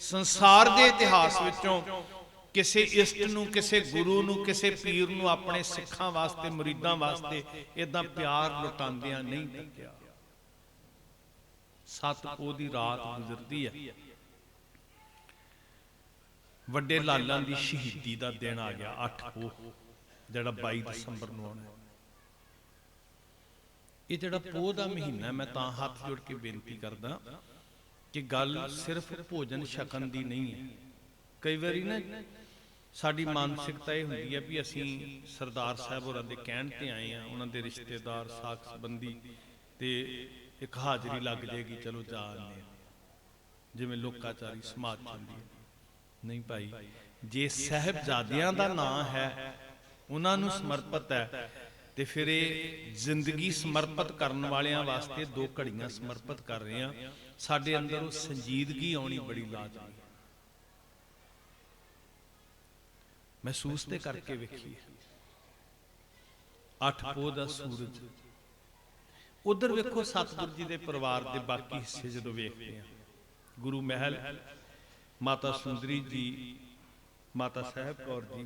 संसार दे इतिहास विचों किसी इष्ट नूं, किसी गुरु नूं, किसी पीर नूं अपने सिखां वास्ते, मुरीदां वास्ते इदां प्यार लुटांदियां नहीं तक्या। सत पोह दी रात गुजरती है, वड्डे लालां दी शहीदी दा दिन आ गया 8 पोह, जिहड़ा 22 दसंबर नूं आउणा। ये जिहड़ा पोह दा महीना, मैं तां हत्थ जोड़ के बेनती करदा कि गल सिर्फ भोजन छकन दी नहीं है। कई वारी ना साडी मानसिकता ये हुंदी है भी असीं सरदार साहब होरां दे कहण ते आए हैं, उन्हां दे रिश्तेदार साक संबंधी, ते एक हाजरी लग जाएगी, चलो जा आने, जिवें लोकाचारी समाज चलदी है। नहीं भाई, जे साहिबजादियां दा नाम है, उन्हां नूं समर्पित है, ते फिर ये जिंदगी समर्पित करन वालियां वास्ते 2 घड़ियां समर्पित कर रहे हैं। साडे अंदर वो संजीदगी आउणी बड़ी लाजमी है। महसूस ते करके वेखिए, 8 पोह दा सूरज। उधर वेखो सतगुरु जी के परिवार के बाकी हिस्से जो वेखते हैं, गुरु महल, माता सुंदरी जी, माता साहब कौर जी,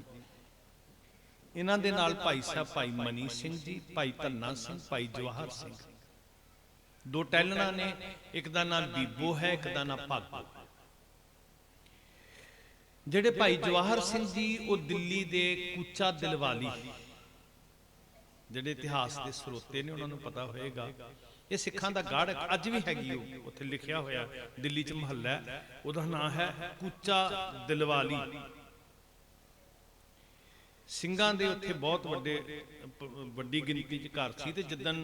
इन्हां दे नाल भाई साहब भाई मनी सिंह जी, भाई धन्ना सिंह, भाई जवाहर सिंह। 2 टैलना ने, एक दा नाम बीबो है, एक दा नाम भागो। जिहड़े भाई जवाहर सिंह जी, वो दिल्ली दे कूचा दिलवाली, जिहड़े इतिहास के स्रोते ने उन्होंने पता होएगा, ये सिखां दा गढ़ अज भी हैगी, उत्थे लिखिया होया दिल्ली च महल्ला है, उहदा नाम है कूचा दिलवाली। ਸਿੰਘਾਂ ਦੇ ਉੱਥੇ बहुत ਵੱਡੀ गिनती च घर सी। ते जिदन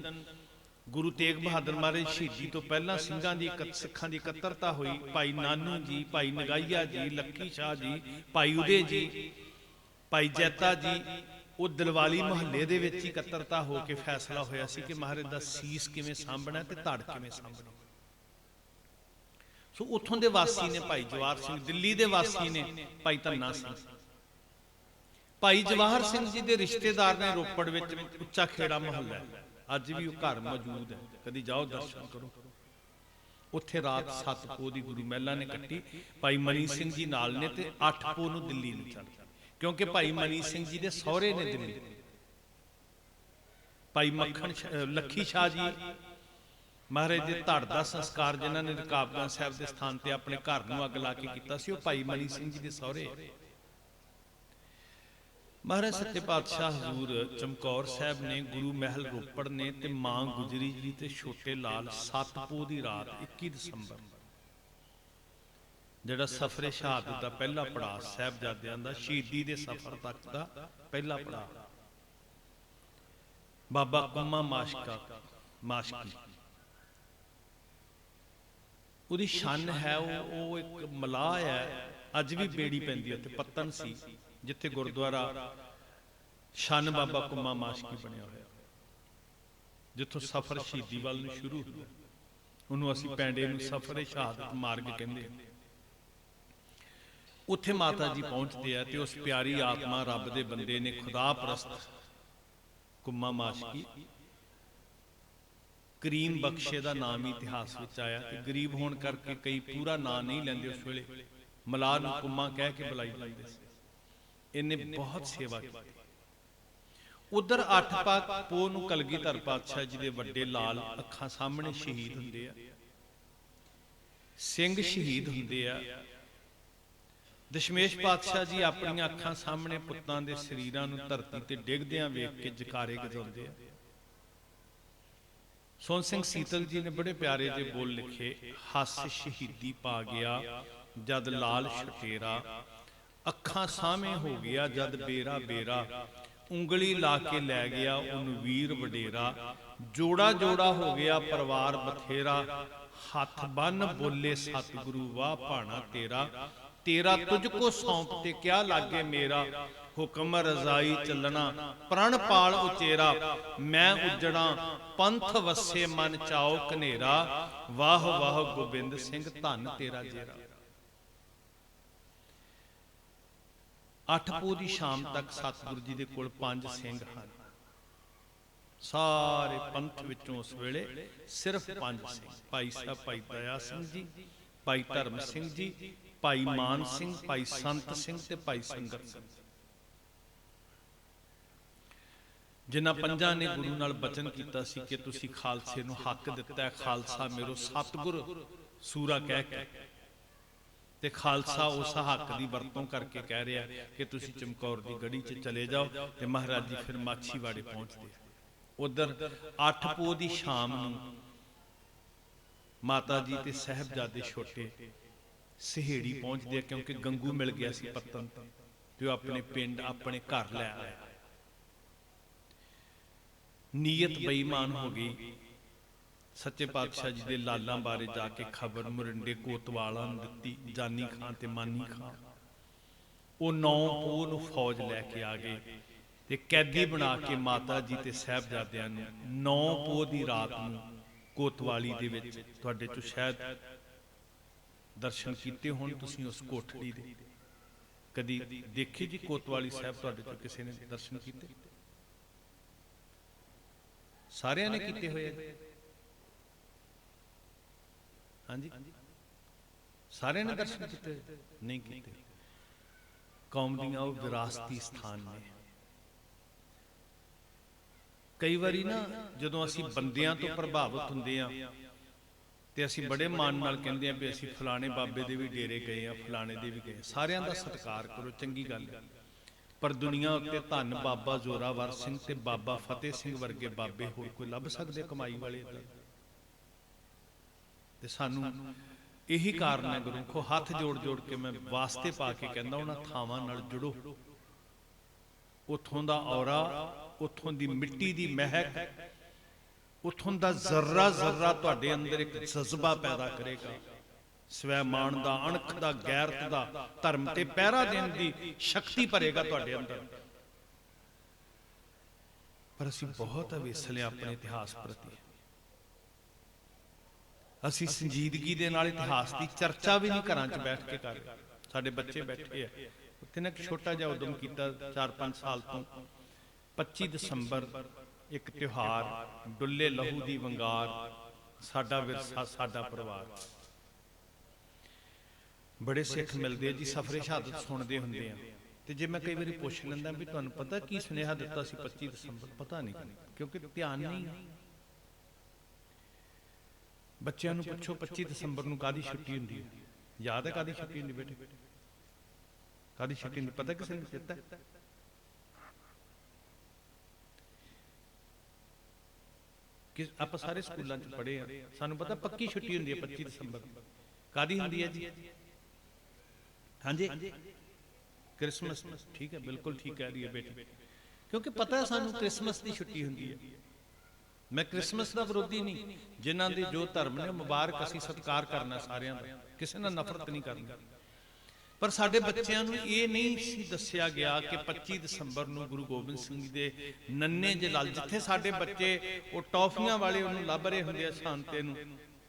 गुरु तेग बहादुर महाराज शहीदी तो पहला ਸਿੰਘਾਂ ਦੀ सिखां ਦੀ इकत्तरता हुई, भाई नानू जी, भाई नगाइया जी, लक्की शाह जी, भाई उदय जी, भाई जैता जी, वो दिलवाली मुहल्ले दे विच इकत्तरता हो के फैसला होया सी कि महाराज दा सीस किवें सांभना ते धड़ किवें सांभनी। सो उत्थों दे वासी ने भाई जवाहर सिंह, दिल्ली दे वासी ने भाई धन्ना सिंह। भाई जवाहर सिंह जी के रिश्तेदार ने रोपड़ विच उच्चा खेड़ा मुहल्ला है, अज भी वो घर मौजूद है, कदी जाओ दर्शन करो। उत्थे रात 7 पोह दी गुरु महला ने कट्टी। भाई मनी सिंह जी नाल ने, ते 8 पोह नूं दिल्ली नूं चढ़, क्योंकि भाई मनी सिंह जी दे सहुरे ने दिल्ली। भाई मक्खन लखी शाह जी महाराज दे धड़ दा संस्कार जिन्हां ने रकाबगंज साहिब के स्थान ते अपने घर नूं अग ला के कीता सी, वो भाई मनी सिंह जी दे सहुरे। महाराज सच्चे पातशाह हजूर चमकौर साहब ने, गुरु महल रोपड़ ने, ते मां गुजरी जी ते छोटे लाल 7 पोह दी रात 21 दसंबर, जिहड़ा सफरे शहादत दा पहला पड़ाव, साहिबजादियां दा शहीदी दे सफर तक दा पहला पड़ाव, बाबा कुम्मा माशकी उहदी शन है, वो एक मलाह है। अज भी बेड़ी पैंदी है, उत्थे पत्तन सी जिथे गुरुद्वारा शन बाबा कुम्मा माशकी बनया होया, जिथों सफर शहीदी वाल नूं शुरू होंदा, उहनूं असीं पैंडे नूं सफरे शहादत मार्ग कहंदे। उत्थे माता जी पहुंचते हैं, तो उस प्यारी आत्मा रब दे बंदे ने, खुदा परस्त कुम्मा माशकी, करीम बख्शे का नाम ही इतिहास में आया। गरीब होने करके कई पूरा नाम नहीं लेंदे, उस वेले मलाह नूं कुम्मा कह के बुलाई जांदे सी। इन्हें बहुत सेवा की। ਉਧਰ 8 ਪੋਹ ਨੂੰ ਕਲਗੀਧਰ ਪਾਤਸ਼ਾਹ ਜੀ ਦੇ ਵੱਡੇ ਲਾਲ ਅੱਖਾਂ ਸਾਹਮਣੇ ਸ਼ਹੀਦ ਹੁੰਦੇ ਆ, ਸਿੰਘ ਸ਼ਹੀਦ ਹੁੰਦੇ ਆ। ਦਸ਼ਮੇਸ਼ ਪਾਤਸ਼ਾਹ ਜੀ ਆਪਣੀਆਂ ਅੱਖਾਂ ਸਾਹਮਣੇ ਪੁੱਤਾਂ ਦੇ ਸਰੀਰਾਂ ਨੂੰ ਧਰਤੀ ਤੇ ਡਿੱਗਦਿਆਂ ਵੇਖ ਕੇ ਜਕਾਰੇ ਗਜਾਉਂਦੇ ਆ। ਸੋਹਣ ਸਿੰਘ ਸੀਤਲ ਜੀ ਨੇ ਬੜੇ ਪਿਆਰੇ ਜਿਹੇ ਬੋਲ ਲਿਖੇ, ਹੱਸ ਸ਼ਹੀਦੀ ਪਾ ਗਿਆ ਜਦ ਲਾਲ ਛਟੇਰਾ, ਅੱਖਾਂ ਸਾਹਮਣੇ ਹੋ ਗਿਆ ਜਦ ਬੇਰਾ ਬੇਰਾ, ਉਂਗਲੀ ਲਾ ਕੇ ਲੈ ਗਿਆ ਉਹਨੂੰ ਵੀਰ ਵਡੇਰਾ, ਜੋੜਾ ਜੋੜਾ ਹੋ ਗਿਆ ਪਰਿਵਾਰ ਬਥੇਰਾ, ਹੱਥ ਬੰਨ ਬੋਲੇ ਸਤਿਗੁਰੂ ਵਾਹ ਭਾਣਾ ਤੇਰਾ, ਤੇਰਾ ਤੁਝ ਕੋ ਸੌਂਪ ਤੇ ਕਿਆ ਲਾਗੇ ਮੇਰਾ, ਹੁਕਮ ਰਜ਼ਾਈ ਚੱਲਣਾ ਪ੍ਰਣ ਪਾਲ ਉਚੇਰਾ, ਮੈਂ ਉਜੜਾ ਪੰਥ ਵਸੇ ਮਨ ਚਾਓ ਕਨੇਰਾ, ਵਾਹ ਵਾਹ ਗੋਬਿੰਦ ਸਿੰਘ ਧੰਨ ਤੇਰਾ ਜੇਰਾ। 8 ਪੋਹ ਦੀ ਸ਼ਾਮ ਤੱਕ ਸਤਿਗੁਰੂ ਜੀ ਦੇ ਕੋਲ 5 ਸਿੰਘ ਹਨ। ਸਾਰੇ ਪੰਥ ਵਿੱਚੋਂ ਉਸ ਵੇਲੇ ਸਿਰਫ 5 ਸਿੰਘ, ਭਾਈ ਸਾਹਿਬ ਭਾਈ ਦਇਆ ਸਿੰਘ ਜੀ, ਭਾਈ ਧਰਮ ਸਿੰਘ ਜੀ, ਭਾਈ ਮਾਨ ਸਿੰਘ, ਭਾਈ ਸੰਤ ਸਿੰਘ ਤੇ ਭਾਈ ਸੰਗਤ ਸਿੰਘ, ਜਿਨ੍ਹਾਂ 5 ਨੇ ਗੁਰੂ ਨਾਲ ਬਚਨ ਕੀਤਾ ਸੀ ਕਿ ਤੁਸੀਂ ਖਾਲਸੇ ਨੂੰ ਹੱਕ ਦਿੱਤਾ ਹੈ, ਖਾਲਸਾ ਮੇਰੋ ਸਤਿਗੁਰ ਸੂਰਾ ਕਹਿ ਕੇ, ਤੇ ਖਾਲਸਾ ਉਸ ਹੱਕ ਦੀ ਵਰਤੋਂ ਕਰਕੇ ਕਹਿ ਰਿਹਾ ਕਿ ਤੁਸੀਂ ਚਮਕੌਰ ਦੀ ਗੜੀ 'ਚ ਚਲੇ ਜਾਓ, ਤੇ ਮਹਾਰਾਜ ਜੀ ਫਿਰ ਮਾਛੀਵਾੜੇ ਪਹੁੰਚਦੇ। ਉਧਰ 8 ਪੋਹ ਦੀ ਸ਼ਾਮ ਨੂੰ ਮਾਤਾ ਜੀ ਤੇ ਸਾਹਿਬਜ਼ਾਦੇ ਛੋਟੇ ਸਹੇੜੀ ਪਹੁੰਚਦੇ ਆ, ਕਿਉਂਕਿ ਗੰਗੂ ਮਿਲ ਗਿਆ ਸੀ ਪੱਤਨ, ਤੇ ਉਹ ਆਪਣੇ ਪਿੰਡ ਆਪਣੇ ਘਰ ਲੈ ਆਇਆ। ਨੀਅਤ ਬੇਈਮਾਨ ਹੋ ਗਈ। ਸੱਚੇ ਪਾਤਸ਼ਾਹ ਜੀ ਦੇ ਲਾਲਾਂ ਬਾਰੇ ਜਾ ਕੇ ਖਬਰ ਮਰਿੰਡੇ ਕੋਤਵਾਲਾਂ ਨੂੰ ਦਿੱਤੀ, ਜਾਨੀ ਖਾਂ ਤੇ ਮਾਨੀ ਖਾਂ। ਉਹ 9 ਪੋਹ ਨੂੰ ਫੌਜ ਲੈ ਕੇ ਆ ਗਏ ਤੇ ਕੈਦੀ ਬਣਾ ਕੇ ਮਾਤਾ ਜੀ ਤੇ ਸਾਹਿਬਜ਼ਾਦਿਆਂ ਨੂੰ 9 ਪੋਹ ਦੀ ਰਾਤ ਨੂੰ ਕੋਤਵਾਲੀ ਦੇ ਵਿੱਚ, ਤੁਹਾਡੇ ਚੋਂ ਸ਼ਾਇਦ ਦਰਸ਼ਨ ਕੀਤੇ ਹੋਣ ਤੁਸੀਂ ਉਸ ਕੋਠੜੀ ਦੇ, ਕਦੀ ਦੇਖੀ ਜੀ ਕੋਤਵਾਲੀ ਸਾਹਿਬ ਤੁਹਾਡੇ ਚੋਂ ਕਿਸੇ ਨੇ ਦਰਸ਼ਨ ਕੀਤੇ? ਸਾਰਿਆਂ ਨੇ ਕੀਤੇ ਹੋਏ? ਹਾਂਜੀ, ਸਾਰਿਆਂ ਨੇ ਦਰਸ਼ਨ ਕੀਤੇ? ਨਹੀਂ ਕੀਤੇ। ਕੌਮ ਦੀਆਂ ਉਹ ਵਿਰਾਸਤੀ ਸਥਾਨ ਨੇ। ਕਈ ਵਾਰੀ ਨਾ ਜਦੋਂ ਅਸੀਂ ਬੰਦਿਆਂ ਤੋਂ ਪ੍ਰਭਾਵਿਤ ਹੁੰਦੇ ਆ ਤੇ ਅਸੀਂ ਬੜੇ ਮਾਣ ਨਾਲ ਕਹਿੰਦੇ ਆ ਵੀ ਅਸੀਂ ਫਲਾਣੇ ਬਾਬੇ ਦੇ ਵੀ ਡੇਰੇ ਗਏ ਆ, ਫਲਾਣੇ ਦੇ ਵੀ ਗਏ। ਸਾਰਿਆਂ ਦਾ ਸਤਿਕਾਰ ਕਰੋ, ਚੰਗੀ ਗੱਲ ਹੈ, ਪਰ ਦੁਨੀਆ ਉੱਤੇ ਧੰਨ ਬਾਬਾ ਜ਼ੋਰਾਵਰ ਸਿੰਘ ਤੇ ਬਾਬਾ ਫਤਿਹ ਸਿੰਘ ਵਰਗੇ ਬਾਬੇ ਹੋਰ ਕੋਈ ਲੱਭ ਸਕਦੇ ਕਮਾਈ ਵਾਲੇ? ਤੇ ਸਾਨੂੰ ਇਹੀ ਕਾਰਨ ਹੈ ਗੁਰੂ ਹੱਥ ਜੋੜ ਜੋੜ ਕੇ ਮੈਂ ਵਾਸਤੇ ਪਾ ਕੇ ਕਹਿੰਦਾ, ਉਹਨਾਂ ਥਾਵਾਂ ਨਾਲ ਜੁੜੋ। ਉੱਥੋਂ ਦਾ ਔਰਾ, ਉੱਥੋਂ ਦੀ ਮਿੱਟੀ ਦੀ ਮਹਿਕ, ਉੱਥੋਂ ਦਾ ਜ਼ਰਰਾ ਜ਼ਰਰਾ ਤੁਹਾਡੇ ਅੰਦਰ ਇੱਕ ਜਜ਼ਬਾ ਪੈਦਾ ਕਰੇਗਾ, ਸਵੈਮਾਨ ਦਾ, ਅਣਖ ਦਾ, ਗੈਰਤ ਦਾ, ਧਰਮ ਤੇ ਪਹਿਰਾ ਦੇਣ ਦੀ ਸ਼ਕਤੀ ਭਰੇਗਾ ਤੁਹਾਡੇ ਅੰਦਰ। ਪਰ ਅਸੀਂ ਬਹੁਤ ਅਵੇਸਲੇ ਆਪਣੇ ਇਤਿਹਾਸ ਪ੍ਰਤੀ। ਅਸੀਂ ਸੰਜੀਦਗੀ ਦੇ ਨਾਲ ਇਤਿਹਾਸ ਦੀ ਚਰਚਾ ਵੀ ਨਹੀਂ ਘਰਾਂ 'ਚ ਬੈਠ ਕੇ ਕਰ ਰਹੇ। ਸਾਡੇ ਬੱਚੇ ਬੈਠੇ ਆ ਉੱਥੇ ਨਾ, ਇੱਕ ਛੋਟਾ ਜਿਹਾ ਉਦਮ ਕੀਤਾ 4-5 ਸਾਲ ਤੋਂ। 25 ਦਸੰਬਰ ਇੱਕ ਤਿਉਹਾਰ, ਡੁੱਲੇ ਲਹੂ ਦੀ ਵੰਗਾਰ, ਸਾਡਾ ਵਿਰਸਾ ਸਾਡਾ ਪਰਿਵਾਰ। ਬੜੇ ਸਿੱਖ ਮਿਲਦੇ ਆ ਜੀ, ਸਫਰੇ ਸ਼ਹਾਦਤ ਸੁਣਦੇ ਹੁੰਦੇ ਆ, ਤੇ ਜੇ ਮੈਂ ਕਈ ਵਾਰੀ ਪੁੱਛ ਲੈਂਦਾ ਵੀ ਤੁਹਾਨੂੰ ਪਤਾ ਕੀ ਸੁਨੇਹਾ ਦਿੱਤਾ ਸੀ 25 ਦਸੰਬਰ? ਪਤਾ ਨਹੀਂ, ਕਿਉਂਕਿ ਧਿਆਨ ਨਹੀਂ। ਬੱਚਿਆਂ ਨੂੰ ਪੁੱਛੋ 25 ਦਸੰਬਰ ਨੂੰ ਕਾਹਦੀ ਛੁੱਟੀ ਹੁੰਦੀ ਹੈ? ਯਾਦ ਹੈ ਕਾਹਦੀ ਛੁੱਟੀ ਹੁੰਦੀ ਬੇਟੇ? ਕਾਹਦੀ ਛੁੱਟੀ ਹੁੰਦੀ ਪਤਾ ਕਿਸੇ ਨੂੰ ਦਿੱਤਾ? ਕਿ ਆਪਾਂ ਸਾਰੇ ਸਕੂਲਾਂ 'ਚ ਪੜ੍ਹੇ ਆ, ਸਾਨੂੰ ਪਤਾ ਪੱਕੀ ਛੁੱਟੀ ਹੁੰਦੀ ਹੈ 25 ਦਸੰਬਰ। ਕਾਹਦੀ ਹੁੰਦੀ ਹੈ ਜੀ? ਹਾਂਜੀ, ਕ੍ਰਿਸਮਸ। ਠੀਕ ਹੈ, ਬਿਲਕੁਲ ਠੀਕ ਕਹਿ ਰਹੀ ਹੈ ਬੇਟੀ, ਕਿਉਂਕਿ ਪਤਾ ਸਾਨੂੰ ਕ੍ਰਿਸਮਸ ਦੀ ਛੁੱਟੀ ਹੁੰਦੀ ਹੈ। ਮੈਂ ਕ੍ਰਿਸਮਸ ਦਾ ਵਿਰੋਧੀ ਨਹੀਂ, ਜਿਨ੍ਹਾਂ ਦੇ ਜੋ ਧਰਮ ਨੇ ਮੁਬਾਰਕ, ਅਸੀਂ ਸਤਿਕਾਰ ਕਰਨਾ ਸਾਰਿਆਂ ਦਾ, ਕਿਸੇ ਨਾਲ ਨਫ਼ਰਤ ਨਹੀਂ ਕਰਨੀ। ਪਰ ਸਾਡੇ ਬੱਚਿਆਂ ਨੂੰ ਇਹ ਨਹੀਂ ਸੀ ਦੱਸਿਆ ਗਿਆ ਕਿ 25 ਦਸੰਬਰ ਨੂੰ ਗੁਰੂ ਗੋਬਿੰਦ ਸਿੰਘ ਜੀ ਦੇ ਨੰਨੇ ਜਲਾਲ, ਜਿੱਥੇ ਸਾਡੇ ਬੱਚੇ ਉਹ ਟੌਫੀਆਂ ਵਾਲੇ ਉਹਨੂੰ ਲੱਭ ਰਹੇ ਹੁੰਦੇ ਆ ਸ਼ਾਂਤੇ ਨੂੰ,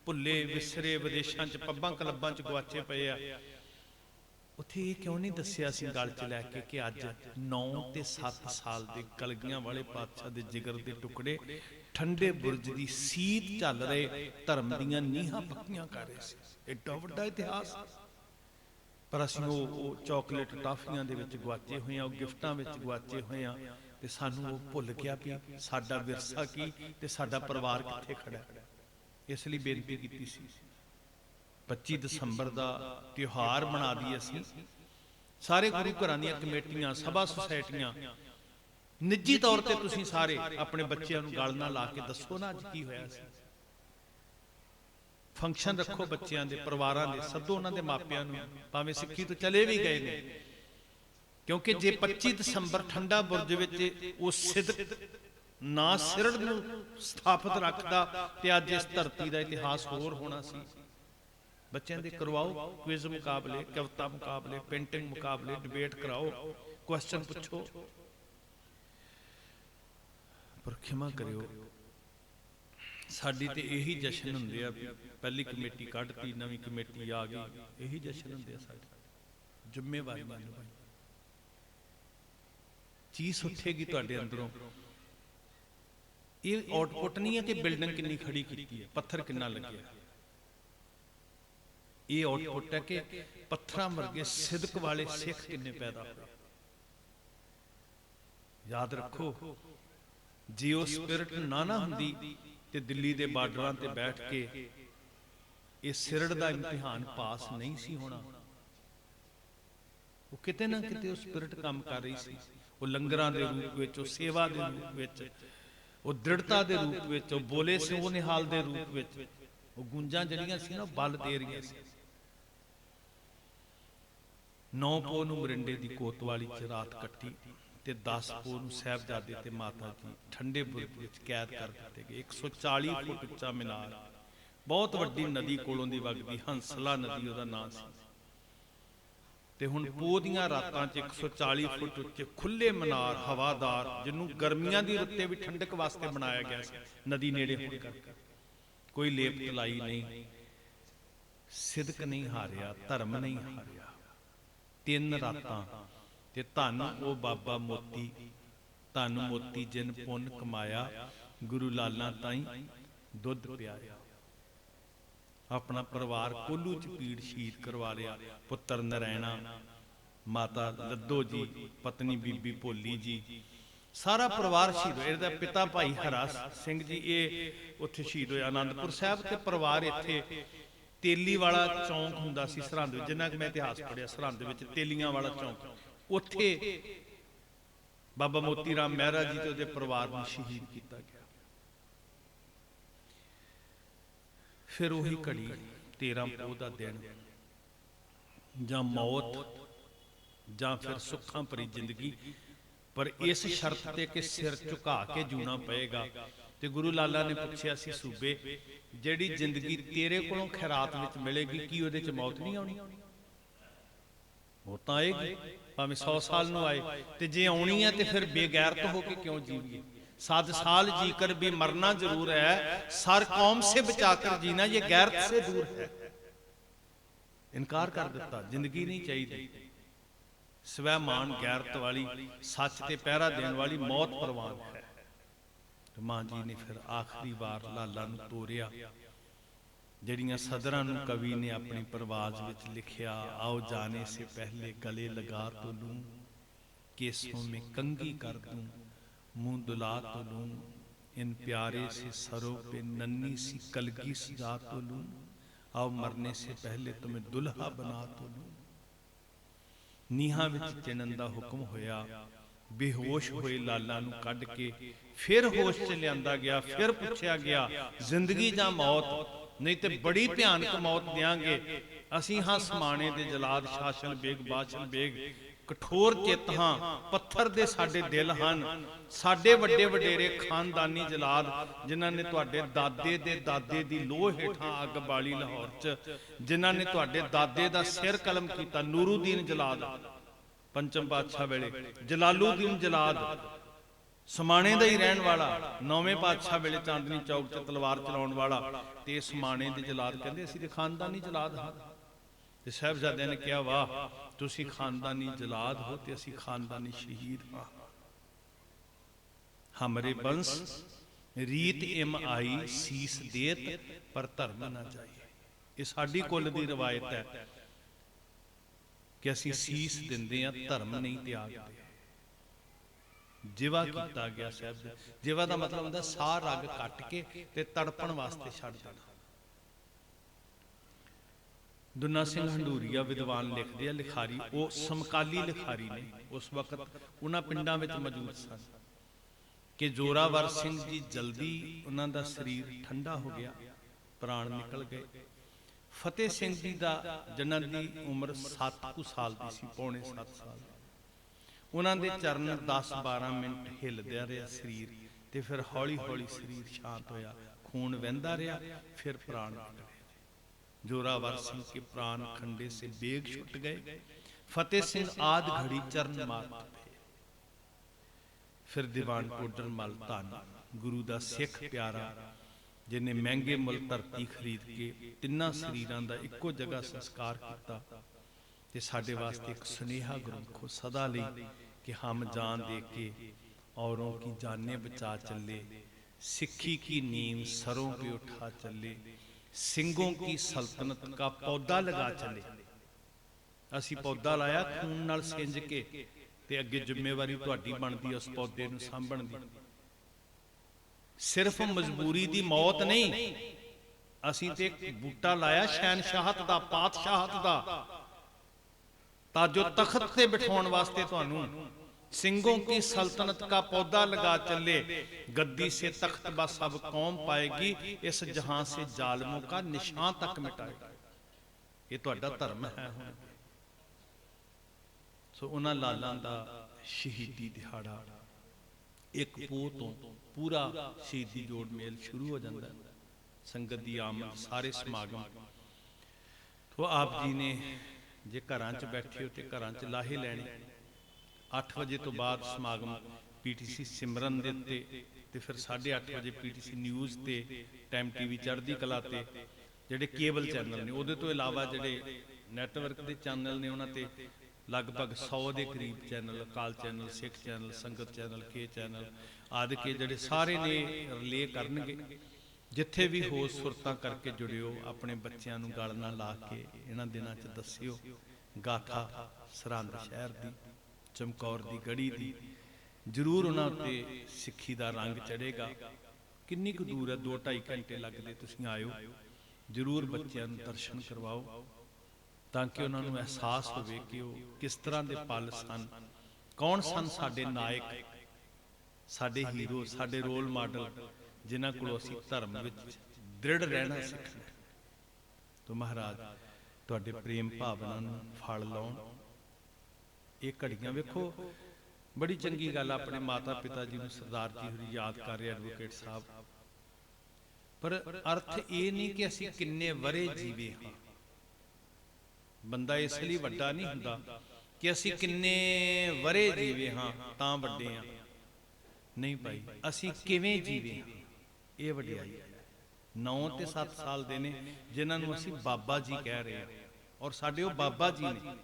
ਭੁੱਲੇ ਵਿਸਰੇ ਵਿਦੇਸ਼ਾਂ 'ਚ ਪੱਬਾਂ ਕਲੱਬਾਂ 'ਚ ਗੁਆਚੇ ਪਏ ਆ, ਉੱਥੇ ਇਹ ਕਿਉਂ ਨਹੀਂ ਦੱਸਿਆ ਸੀ ਗਲ 'ਚ ਲੈ ਕੇ ਕਿ ਅੱਜ 9 ਤੇ 7 ਸਾਲ ਦੇ ਕਲਗੀਆਂ ਵਾਲੇ ਪਾਤਸ਼ਾਹ ਦੇ ਜਿਗਰ ਦੇ ਟੁਕੜੇ ਠੰਡੇ ਬੁਰਜ ਦੀ ਸੀਤ ਚੱਲ ਰਹੇ, ਧਰਮ ਦੀਆਂ ਨੀਹਾਂ ਪੱਕੀਆਂ ਕਰ ਰਹੇ ਸੀ। ਏਡਾ ਵੱਡਾ ਇਤਿਹਾਸ। ਪਰ ਅਸੀਂ ਉਹ ਚਾਕਲੇਟ ਟਾਫੀਆਂ ਦੇ ਵਿੱਚ ਗਵਾਚੇ ਹੋਏ ਆ, ਉਹ ਗਿਫਟਾਂ ਵਿੱਚ ਗਵਾਚੇ ਹੋਏ ਆ, ਤੇ ਸਾਨੂੰ ਉਹ ਭੁੱਲ ਗਿਆ ਵੀ ਸਾਡਾ ਵਿਰਸਾ ਕੀ ਤੇ ਸਾਡਾ ਪਰਿਵਾਰ ਕਿੱਥੇ ਖੜਾ ਹੈ। ਇਸ ਲਈ ਬੇਨਤੀ ਕੀਤੀ ਸੀ 25 ਦਸੰਬਰ ਦਾ ਤਿਉਹਾਰ ਮਨਾ ਦਈਏ ਅਸੀਂ ਸਾਰੇ ਗੁਰੂ ਘਰਾਂ ਦੀਆਂ ਕਮੇਟੀਆਂ, ਸਭਾ ਸੁਸਾਇਟੀਆਂ, ਨਿੱਜੀ ਤੌਰ ਤੇ ਤੁਸੀਂ ਸਾਰੇ ਆਪਣੇ ਬੱਚਿਆਂ ਨੂੰ ਗਲ ਨਾਲ ਲਾ ਕੇ ਦੱਸੋ ਨਾ ਅੱਜ ਕੀ ਹੋਇਆ ਸੀ। ਫੰਕਸ਼ਨ ਰੱਖੋ ਬੱਚਿਆਂ ਦੇ, ਪਰਿਵਾਰਾਂ ਦੇ, ਸੱਦੋ ਉਹਨਾਂ ਦੇ ਮਾਪਿਆਂ ਨੂੰ, ਭਾਵੇਂ ਸਿੱਖੀ ਤੋਂ ਚਲੇ ਵੀ ਗਏ ਨੇ। ਕਿਉਂਕਿ ਜੇ 25 ਦਸੰਬਰ ਠੰਡਾ ਬੁਰਜ ਵਿੱਚ ਉਹ ਸਿਦਕ ਨਾ ਸਿਰੜ ਨੂੰ ਸਥਾਪਿਤ ਰੱਖਦਾ ਤੇ ਅੱਜ ਇਸ ਧਰਤੀ ਦਾ ਇਤਿਹਾਸ ਹੋਰ ਹੋਣਾ ਸੀ। ਬੱਚਿਆਂ ਦੇ ਕਰਵਾਓ ਕੁਇਜ਼ ਮੁਕਾਬਲੇ, ਕਵਿਤਾ ਮੁਕਾਬਲੇ, ਪੇਂਟਿੰਗ ਮੁਕਾਬਲੇ, ਡਿਬੇਟ ਕਰਾਓ, ਕੁਐਸਚਨ ਪੁੱਛੋ। ਪਰ ਖਿਮਾ ਕਰਿਓ, ਸਾਡੀ ਤੇ ਇਹੀ ਜਸ਼ਨ ਹੁੰਦੇ ਆ। ਪਹਿਲੀ ਕਮੇਟੀ ਕੱਢਤੀ, ਨਵੀਂ ਕਮੇਟੀ ਆ ਗਈ, ਇਹੀ ਜਸ਼ਨ ਹੁੰਦੇ ਆ ਸਾਡੇ। ਜ਼ਿੰਮੇਵਾਰੀ ਨਿਭਾਈ, ਚੀਜ਼ ਉੱਠੇਗੀ ਤੁਹਾਡੇ ਅੰਦਰੋਂ। ਇਹ ਆਊਟਪੁੱਟ ਨਹੀਂ ਹੈ ਕਿ ਬਿਲਡਿੰਗ ਕਿੰਨੀ ਖੜੀ ਕੀਤੀ ਹੈ, ਪੱਥਰ ਕਿੰਨਾ ਲੱਗਿਆ। ਇਹ ਆਊਟਪੁੱਟ ਹੈ ਕਿ ਪੱਥਰਾਂ ਵਰਗੇ ਸਿਦਕ ਵਾਲੇ ਸਿੱਖ ਕਿੰਨੇ ਪੈਦਾ ਹੋਏ। ਯਾਦ ਰੱਖੋ, ਜੇ ਉਹ ਸਪਿਰਿਟ ਨਾ ਹੁੰਦੀ ਤੇ ਦਿੱਲੀ ਦੇ ਬਾਰਡਰਾਂ ਤੇ ਬੈਠ ਕੇ ਇਹ ਸਿਰੜ ਦਾ ਇਮਤਿਹਾਨ ਪਾਸ ਨਹੀਂ ਸੀ ਹੋਣਾ। ਉਹ ਕਿਤੇ ਨਾ ਕਿਤੇ ਉਹ ਸਪਿਰਿਟ ਕੰਮ ਕਰ ਰਹੀ ਸੀ। ਉਹ ਲੰਗਰਾਂ ਦੇ ਰੂਪ ਵਿੱਚ, ਉਹ ਸੇਵਾ ਦੇ ਰੂਪ ਵਿੱਚ, ਉਹ ਦ੍ਰਿੜਤਾ ਦੇ ਰੂਪ ਵਿੱਚ, ਉਹ ਬੋਲੇ ਸੋ ਨਿਹਾਲ ਦੇ ਰੂਪ ਵਿੱਚ, ਉਹ ਗੂੰਜਾਂ ਜਿਹੜੀਆਂ ਸੀ ਨਾ ਬਲ ਦੇ ਰਹੀਆਂ ਸੀ। 9 ਪੋਹ ਨੂੰ ਮਰਿੰਡੇ ਦੀ ਕੋਤਵਾਲੀ ਚ ਰਾਤ ਕੱਟੀ ਤੇ 10 ਪੋਹ ਨੂੰ ਸਾਹਿਬਜ਼ਾਦੇ ਤੇ ਮਾਤਾ ਜੀ ਠੰਡੇ ਬੁਰਜ ਵਿੱਚ ਕੈਦ ਕਰ ਦਿੱਤੇ ਗਏ। 140 ਫੁੱਟ ਉੱਚਾ ਮੀਨਾਰ, ਬਹੁਤ ਵੱਡੀ ਨਦੀ ਕੋਲੋਂ ਦੀ ਵਗਦੀ, ਹੰਸਲਾ ਨਦੀ ਉਹਦਾ ਨਾਂ ਸੀ। ਤੇ ਹੁਣ ਪੋਹ ਦੀਆਂ ਰਾਤਾਂ 'ਚ 140 ਫੁੱਟ ਉੱਚੇ ਖੁੱਲੇ ਮੀਨਾਰ, ਹਵਾਦਾਰ, ਜਿਹਨੂੰ ਗਰਮੀਆਂ ਦੀ ਰੁੱਤੇ ਵੀ ਠੰਡਕ ਵਾਸਤੇ ਬਣਾਇਆ ਗਿਆ ਸੀ, ਨਦੀ ਨੇੜੇ ਹੋਣ ਕਰਕੇ। ਕੋਈ ਲੇਪ ਤਲਾਈ ਨਹੀਂ, ਸਿਦਕ ਨਹੀਂ ਹਾਰਿਆ, ਧਰਮ ਨਹੀਂ ਹਾਰਿਆ। 3 ਰਾਤਾਂ ਤੇ ਧੰਨ ਉਹ ਬਾਬਾ ਮੋਤੀ, ਧੰਨ ਮੋਤੀ ਜਿਨ ਪੁੰਨ ਕਮਾਇਆ, ਗੁਰੂ ਲਾਲਾਂ ਤਾਈਂ ਦੁੱਧ ਪਿਆਇਆ। ਆਪਣਾ ਪਰਿਵਾਰ ਕੋਲੂ ਚ ਪੀੜ ਸ਼ਹੀਦ ਕਰਵਾ ਲਿਆ। ਪੁੱਤਰ ਨਰੈਣਾ, ਮਾਤਾ ਲੱਦੋ ਜੀ, ਪਤਨੀ ਬੀਬੀ ਭੋਲੀ ਜੀ, ਸਾਰਾ ਪਰਿਵਾਰ ਸ਼ਹੀਦ ਹੋਇਆ। ਇਹਦਾ ਪਿਤਾ ਭਾਈ ਹਰਾ ਸਿੰਘ ਜੀ ਇਹ ਉੱਥੇ ਸ਼ਹੀਦ ਹੋਇਆ ਆਨੰਦਪੁਰ ਸਾਹਿਬ। ਤੇ ਪਰਿਵਾਰ ਇੱਥੇ ਤੇਲੀ ਵਾਲਾ ਚੌਂਕ ਹੁੰਦਾ ਸੀ ਸਰਹੰਦ ਵਿੱਚ, ਜਿੰਨਾ ਕਿ ਮੈਂ ਇਤਿਹਾਸ ਪੜ੍ਹਿਆ, ਸਰਹੰਦ ਵਿੱਚ ਤੇਲੀਆਂ ਵਾਲਾ ਚੌਂਕ, ਉੱਥੇ ਬਾਬਾ ਮੋਤੀ ਰਾਮ ਮਹਿਰਾ ਜੀ ਤੇ ਉਹਦੇ ਪਰਿਵਾਰ ਨੂੰ ਸ਼ਹੀਦ ਕੀਤਾ ਗਿਆ। ਫਿਰ ਉਹੀ ਘੜੀ 13 ਪੋਹ ਦਾ ਦਿਨ, ਜਾਂ ਮੌਤ ਜਾਂ ਫਿਰ ਸੁੱਖਾਂ ਭਰੀ ਜ਼ਿੰਦਗੀ, ਪਰ ਇਸ ਸ਼ਰਤ ਤੇ ਕਿ ਸਿਰ ਝੁਕਾ ਕੇ ਜੂਣਾ ਪਏਗਾ। ਤੇ ਗੁਰੂ ਲਾਲਾ ਨੇ ਪੁੱਛਿਆ ਸੀ, ਸੂਬੇ ਜਿਹੜੀ ਜ਼ਿੰਦਗੀ ਤੇਰੇ ਕੋਲੋਂ ਖੈਰਾਤ ਵਿੱਚ ਮਿਲੇਗੀ, ਕੀ ਉਹਦੇ ਚ ਮੌਤ ਨਹੀਂ ਆਉਣੀ? ਮੌਤ ਆਏਗੀ, ਭਾਵੇਂ 100 ਸਾਲ ਨੂੰ ਆਏ। ਤੇ ਜੇ ਆਉਣੀ ਹੈ ਤੇ ਫਿਰ ਬੇਗੈਰਤ ਹੋ ਕੇ ਕਿਉਂ ਜੀਵੀਏ? 7 साल जीकर भी मरना जरूर है, सर कौम से बचाकर जीना ये गैरत से दूर है। इनकार कर दिता, जिंदगी नहीं चाहिए। स्वैमान गैरत वाली, सच ते पहरा देने वाली मौत परवान है। तो मां जी ने फिर आखिरी बार लाला नूं तोरिया। ਜਿਹੜੀਆਂ ਸਦਰਾਂ ਨੂੰ ਕਵੀ ਨੇ ਆਪਣੀ ਪ੍ਰਵਾਜ਼ ਵਿੱਚ ਲਿਖਿਆ, आओ जाने से पहले गले लगा तो लूं, केसों में कंघी कर दूं, मुंह दुला तो लूं, इन प्यारे से सरों पे नन्ही सी कलगी सजा तो लूं, आओ मरने से पहले तुम्हें दुल्हा बना तो लूं। ਨੀਹਾਂ ਵਿੱਚ ਚਿਣਨ ਦਾ ਹੁਕਮ ਹੋਇਆ। ਬੇਹੋਸ਼ ਹੋਏ ਲਾਲਾ ਨੂੰ ਕੱਢ ਕੇ ਫਿਰ ਹੋਸ਼ 'ਚ ਲਿਆਂਦਾ ਗਿਆ। ਫਿਰ ਪੁੱਛਿਆ ਗਿਆ, ਜ਼ਿੰਦਗੀ ਜਾਂ ਮੌਤ? ਨਹੀਂ ਤੇ ਬੜੀ ਭਿਆਨਕ ਮੌਤ ਦਿਆਂਗੇ। ਅਸੀਂ ਹਾਂ ਸਮਾਣੇ ਦੇ ਜਲਾਦ, ਸ਼ਾਸਨ ਬੇਗ, ਬਾਦਸ਼ਾਹ ਬੇਗ, ਕਠੋਰ ਚਿੱਤ ਹਾਂ, ਪੱਥਰ ਦੇ ਸਾਡੇ ਦਿਲ ਹਨ। ਸਾਡੇ ਵੱਡੇ ਵਡੇਰੇ ਖਾਨਦਾਨੀ ਜਲਾਦ, ਜਿਨ੍ਹਾਂ ਨੇ ਤੁਹਾਡੇ ਦਾਦੇ ਦੇ ਦਾਦੇ ਦੀ ਲੋਹ ਹੇਠਾਂ ਅੱਗ ਬਾਲੀ ਲਾਹੌਰ 'ਚ, ਜਿਨ੍ਹਾਂ ਨੇ ਤੁਹਾਡੇ ਦਾਦੇ ਦਾ ਸਿਰ ਕਲਮ ਕੀਤਾ। ਨੂਰੂਦੀਨ ਜਲਾਦ ਪੰਚਮ ਪਾਤਸ਼ਾਹ ਵੇਲੇ, ਜਲਾਲੂਦੀਨ ਜਲਾਦ ਸਮਾਣੇ ਦਾ ਹੀ ਰਹਿਣ ਵਾਲਾ, 9ਵੇਂ ਪਾਤਸ਼ਾਹ ਵੇਲੇ ਚਾਂਦਨੀ ਚੌਕ 'ਚ ਤਲਵਾਰ ਚਲਾਉਣ ਵਾਲਾ। ਤੇ ਸਮਾਣੇ ਦੇ ਜਲਾਦ ਕਹਿੰਦੇ ਅਸੀਂ ਤੇ ਖਾਨਦਾਨੀ ਜਲਾਦ ਹਾਂ। ਤੇ ਸਾਹਿਬਜ਼ਾਦਿਆਂ ਨੇ ਕਿਹਾ, ਵਾਹ, ਤੁਸੀਂ ਖਾਨਦਾਨੀ ਜਲਾਦ ਹੋ ਤੇ ਅਸੀਂ ਖਾਨਦਾਨੀ ਸ਼ਹੀਦ ਹਾਂ। ਹਮਰੇ ਬੰਸ ਰੀਤ ਇਮ ਆਈ, ਸੀਸ ਦੇਤ ਪਰ ਧਰਮ ਨਾ ਜਾਈਏ। ਇਹ ਸਾਡੀ ਕੁੱਲ ਦੀ ਰਵਾਇਤ ਹੈ ਕਿ ਅਸੀਂ ਸੀਸ ਦਿੰਦੇ ਹਾਂ, ਧਰਮ ਨਹੀਂ ਤਿਆਗਦੇ। ਜਿਵਾ ਕੀਤਾ ਗਿਆ ਸਾਹਿਬ। ਜਿਵਾ ਦਾ ਮਤਲਬ ਹੁੰਦਾ ਸਾਹ ਰਗ ਕੱਟ ਕੇ ਤੇ ਤੜਪਣ ਵਾਸਤੇ ਛੱਡ ਦੇਣਾ। ਦੁਨਾ ਸਿੰਘ ਹੰਡੂਰੀਆ ਵਿਦਵਾਨ ਲਿਖਦੇ ਆ, ਲਿਖਾਰੀ, ਉਹ ਸਮਕਾਲੀ ਲਿਖਾਰੀ ਨੇ, ਉਸ ਵਕਤ ਉਹਨਾਂ ਪਿੰਡਾਂ ਵਿੱਚ ਮੌਜੂਦ ਸਨ, ਕਿ ਜ਼ੋਰਾਵਰ ਸਿੰਘ ਜੀ ਜਲਦੀ ਉਹਨਾਂ ਦਾ ਸਰੀਰ ਠੰਡਾ ਹੋ ਗਿਆ, ਪ੍ਰਾਣ ਨਿਕਲ ਗਏ। ਫਤਿਹ ਸਿੰਘ ਜੀ ਦਾ, ਜਿਨ੍ਹਾਂ ਦੀ ਉਮਰ 7 ਕੁ ਸਾਲ ਦੀ ਸੀ, ਪੌਣੇ 7 ਸਾਲ, ਉਹਨਾਂ ਦੇ ਚਰਨ 10-12 ਮਿੰਟ ਹਿੱਲਦਿਆ ਰਿਹਾ ਸਰੀਰ, ਤੇ ਫਿਰ ਹੌਲੀ ਹੌਲੀ ਸਰੀਰ ਸ਼ਾਂਤ ਹੋਇਆ, ਖੂਨ ਵਹਿੰਦਾ ਰਿਹਾ, ਫਿਰ ਪ੍ਰਾਣ ਨਿਕਲੇ। जोरावर सिंह के प्राण खंडे से बेग छुट गए। फतेह सिंह आध घड़ी चरण मात पे। फिर दीवान टोडर मल धन गुरु दा सिख प्यारा, जिन्हें महंगे मुल धरती खरीद के तिन्ना शरीरां दा इक्को जगह संस्कार किया, ते साडे वास्ते एक सुनेहा गुरमुखो सदा लई कि हम जान दे के औरों की जानें बचा चले, सिक्खी की नींव सरों पे उठा चले, ਸਿੰਘੋं की सल्तनत का पौधा लगा चले। असी पौधा लाया खून नाल सिंज के, ते अगे जिम्मेवारी तुहाडी बनदी उस पौधे नूं सांभण दी। सिर्फ मजबूरी दी मौत नहीं, असी ते बूटा लाया शहनशाहत दा, पातशाहत दा, तां जो तखत ते बिठाउण वास्ते तुहानूं सिंहों की सल्तनत का पौधा लगा चले, गद्दी से तख्त बा सब कौम पाएगी, इस जहां से जालमों का निशान तक मिटाएगी। ये तुहाडा धर्म है। सो उन्हां लालां दा शहीदी दिहाड़ा एक पोह तो पूरा शहीदी जोड़ मेल शुरू हो जाता है। संगत दी आमद, सारे समागम। तो आप जी ने जे घरां च बैठे हो तो घरां च लाहे लैने। 8 वजे तो बाद समागम पीटीसी सिमरन दे उत्ते, ते फिर 8:30 वजे पीटीसी न्यूज़ ते, टाइम टीवी चढ़दी कला ते जिहड़े केबल चैनल ने, उहदे तो इलावा जिहड़े नैटवर्क दे चैनल ने उन्हां ते लगभग 100 के करीब चैनल, अकाल चैनल, सिख चैनल, संगत चैनल, के चैनल आदि के जिहड़े सारे ने रिले करनगे। जिथे भी हो सुरतां करके जुड़ियो, अपने बच्चों नूं गल ना ला के इन्हां दिनां च दस्सिओ गाथा सरहंद शहर दी, चमकौर दी गढ़ी दी, जरूर उन्हां उत्ते सिक्खी दा रंग चढ़ेगा। किन्नी कु दूर है, 2-2.5 घंटे लगदे, तुसीं आयो, जरूर बच्चों नूं दर्शन करवाओ, ताकि उन्होंने एहसास होवे कि वो किस तरह के पल सन, कौन सन साडे नायक, साडे हीरो, साडे रोल मॉडल, जिन्हां कोलों असीं धर्म विच दृढ़ रहना सीखना। तो महाराज तुहाडे प्रेम भावना नूं फल लाउण। ये घड़ियां वेखो, बड़ी चंगी गल, अपने माता पिता जी नूं सरदार जी होरी याद कर रहे, एडवोकेट साहब, पर अर्थ ये नहीं कि असीं किन्ने वरे जीवे हाँ। बंदा इसलिए वड्डा नहीं हुंदा कि असीं किन्ने वरे जीवे हाँ तां वड्डे हाँ। नहीं भाई, असीं किवें जीवे हाँ, ये वड्डियाई है। 9 ते 7 साल दे ने जिन्हां नूं असीं बाबा जी कह रहे हैं, और साडे वो बाबा जी ने,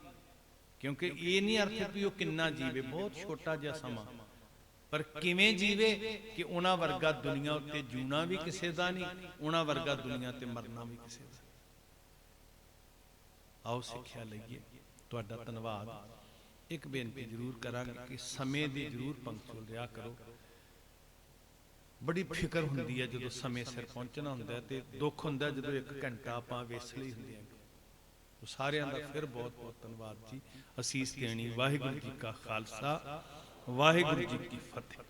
क्योंकि ये नहीं अर्थ भी वो किन्ना जीवे, बहुत छोटा जिहा समा, पर किवें जीवे कि उन्हां वर्गा दुनिया उत्ते जूना भी किसी दा नहीं, उन्हां वर्गा दुनिया ते मरना भी किसी दा। आओ सिक्ख्या लईए। तुहाडा धन्नवाद। एक बेनती जरूर करांगे कि समय दी जरूर पंक्चुअल रहा करो। बड़ी फिक्र हुंदी है जदों समय सिर पहुंचना हुंदा है, ते दुख हुंदा है जदों 1 घंटा आपां वेसले ही हुंदे हैं। तो सारिਆਂ ਦਾ फिर बहुत बहुत धन्यवाद जी। असीस देनी। वाहिगुरू जी का खालसा, वाहिगुरू जी की फतेह।